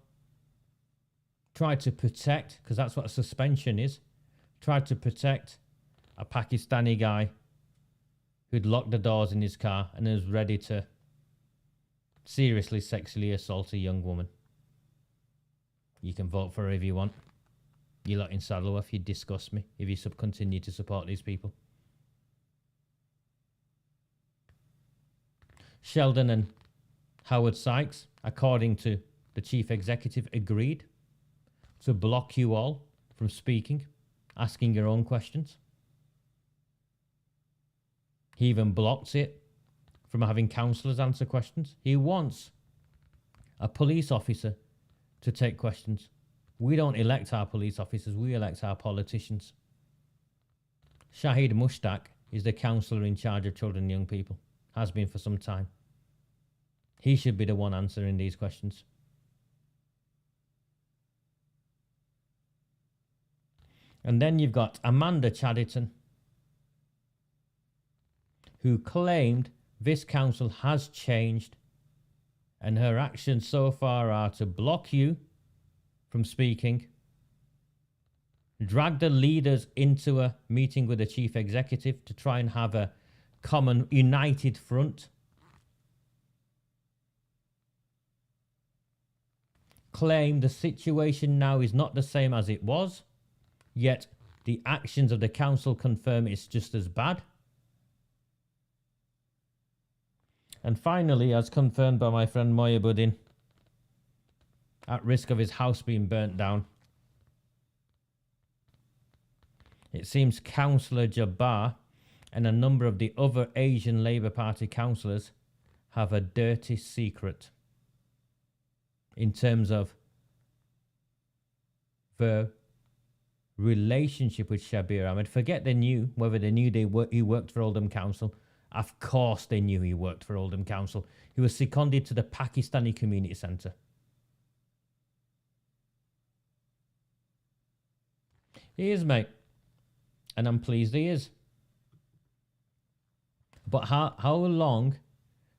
tried to protect, because that's what a suspension is, tried to protect a Pakistani guy who'd locked the doors in his car and was ready to seriously sexually assault a young woman. You can vote for her if you want. You lot in Saddleworth, you disgust me if you continue to support these people. Sheldon and Howard Sykes, according to the chief executive, agreed to block you all from speaking, asking your own questions. He even blocks it from having councillors answer questions. He wants a police officer to take questions. We don't elect our police officers, we elect our politicians. Shahid Mushtaq is the councillor in charge of children and young people, has been for some time. He should be the one answering these questions. And then you've got Amanda Chadderton, who claimed this council has changed and her actions so far are to block you from speaking, drag the leaders into a meeting with the chief executive to try and have a common united front, claim the situation now is not the same as it was, yet the actions of the council confirm it's just as bad. And finally, as confirmed by my friend Moyabuddin, at risk of his house being burnt down, it seems Councillor Jabbar and a number of the other Asian Labour Party councillors have a dirty secret in terms of the relationship with Shabir Ahmed. Forget they knew, whether they knew he worked for Oldham Council. Of course they knew he worked for Oldham Council. He was seconded to the Pakistani Community Centre. He is, mate. And I'm pleased he is. But how long...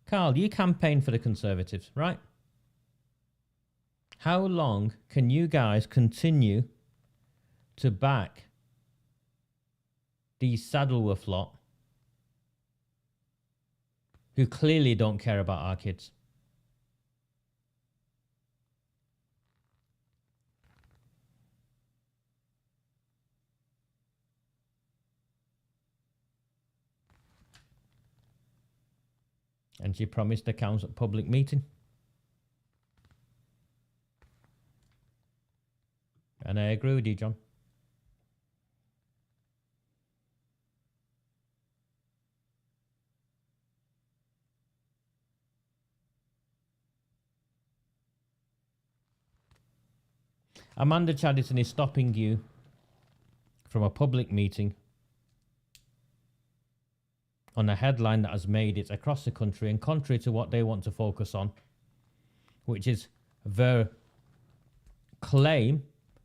Carl, you campaign for the Conservatives, right? How long can you guys continue to back these Saddleworth lot who clearly don't care about our kids? And she promised the council public meeting. And I agree with you, John. Amanda Chadderton is stopping you from a public meeting on a headline that has made it across the country and contrary to what they want to focus on, which is their claim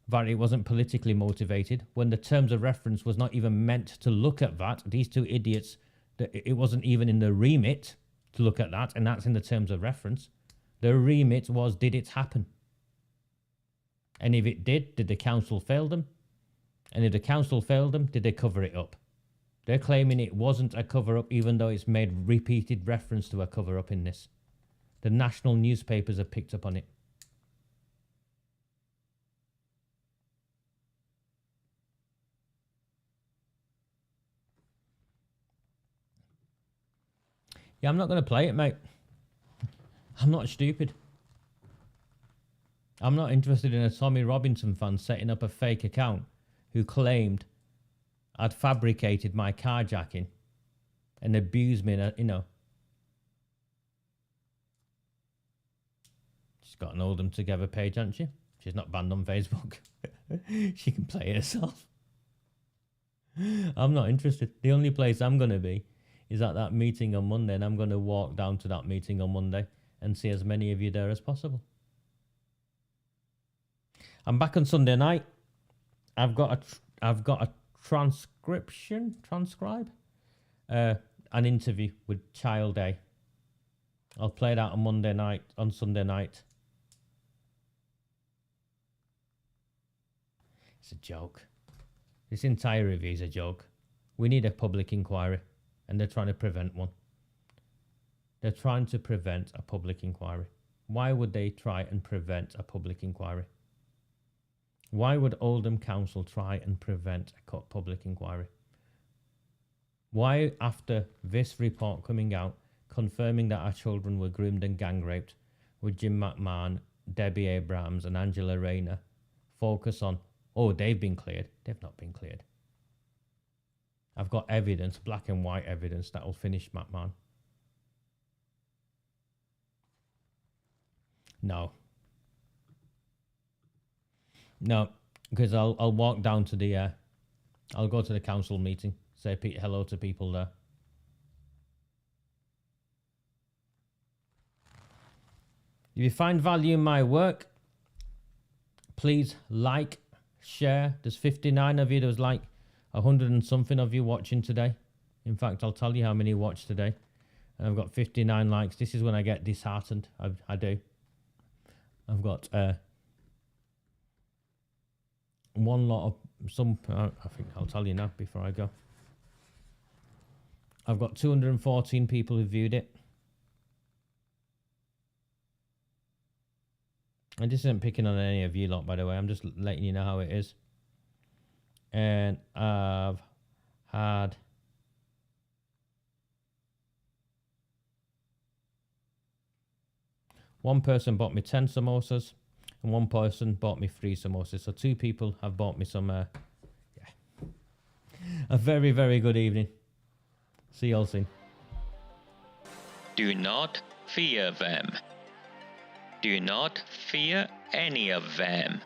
that it wasn't politically motivated when the terms of reference was not even meant to look at that. These two idiots, it wasn't even in the remit to look at that, and that's in the terms of reference. The remit was, did it happen? And if it did the council fail them? And if the council failed them, did they cover it up? They're claiming it wasn't a cover-up, even though it's made repeated reference to a cover-up in this. The national newspapers have picked up on it. Yeah, I'm not going to play it, mate. I'm not stupid. I'm not interested in a Tommy Robinson fan setting up a fake account who claimed I'd fabricated my carjacking and abused me, you know. She's got an Oldham Together page, hasn't she? She's not banned on Facebook. She can play it herself. I'm not interested. The only place I'm going to be is at that meeting on Monday, and I'm going to walk down to that meeting on Monday and see as many of you there as possible. I'm back on Sunday night. I've got a transcribe an interview with Child A. I'll play that on Monday night, on Sunday night. It's a joke. This entire review is a joke. We need a public inquiry, and they're trying to prevent one. They're trying to prevent a public inquiry. Why would they try and prevent a public inquiry? Why would Oldham Council try and prevent a public inquiry? Why, after this report coming out, confirming that our children were groomed and gang raped, would Jim McMahon, Debbie Abrahams and Angela Rayner focus on, oh, they've been cleared? They've not been cleared. I've got evidence, black and white evidence, that will finish McMahon. No. No, because I'll walk down to the, I'll go to the council meeting, say hello to people there. If you find value in my work, please like, share. There's 59 of you. There's like 100 and something of you watching today. In fact, I'll tell you how many watched today. And I've got 59 likes. This is when I get disheartened. I do. I've got one lot of some. I think I'll tell you now before I go. I've got 214 people who viewed it. And this isn't picking on any of you lot, by the way. I'm just letting you know how it is. And I've had one person bought me 10 samosas and one person bought me 3 samosas. So 2 people have bought me some, yeah. A very, very good evening. See you all soon. Do not fear them. Do not fear any of them.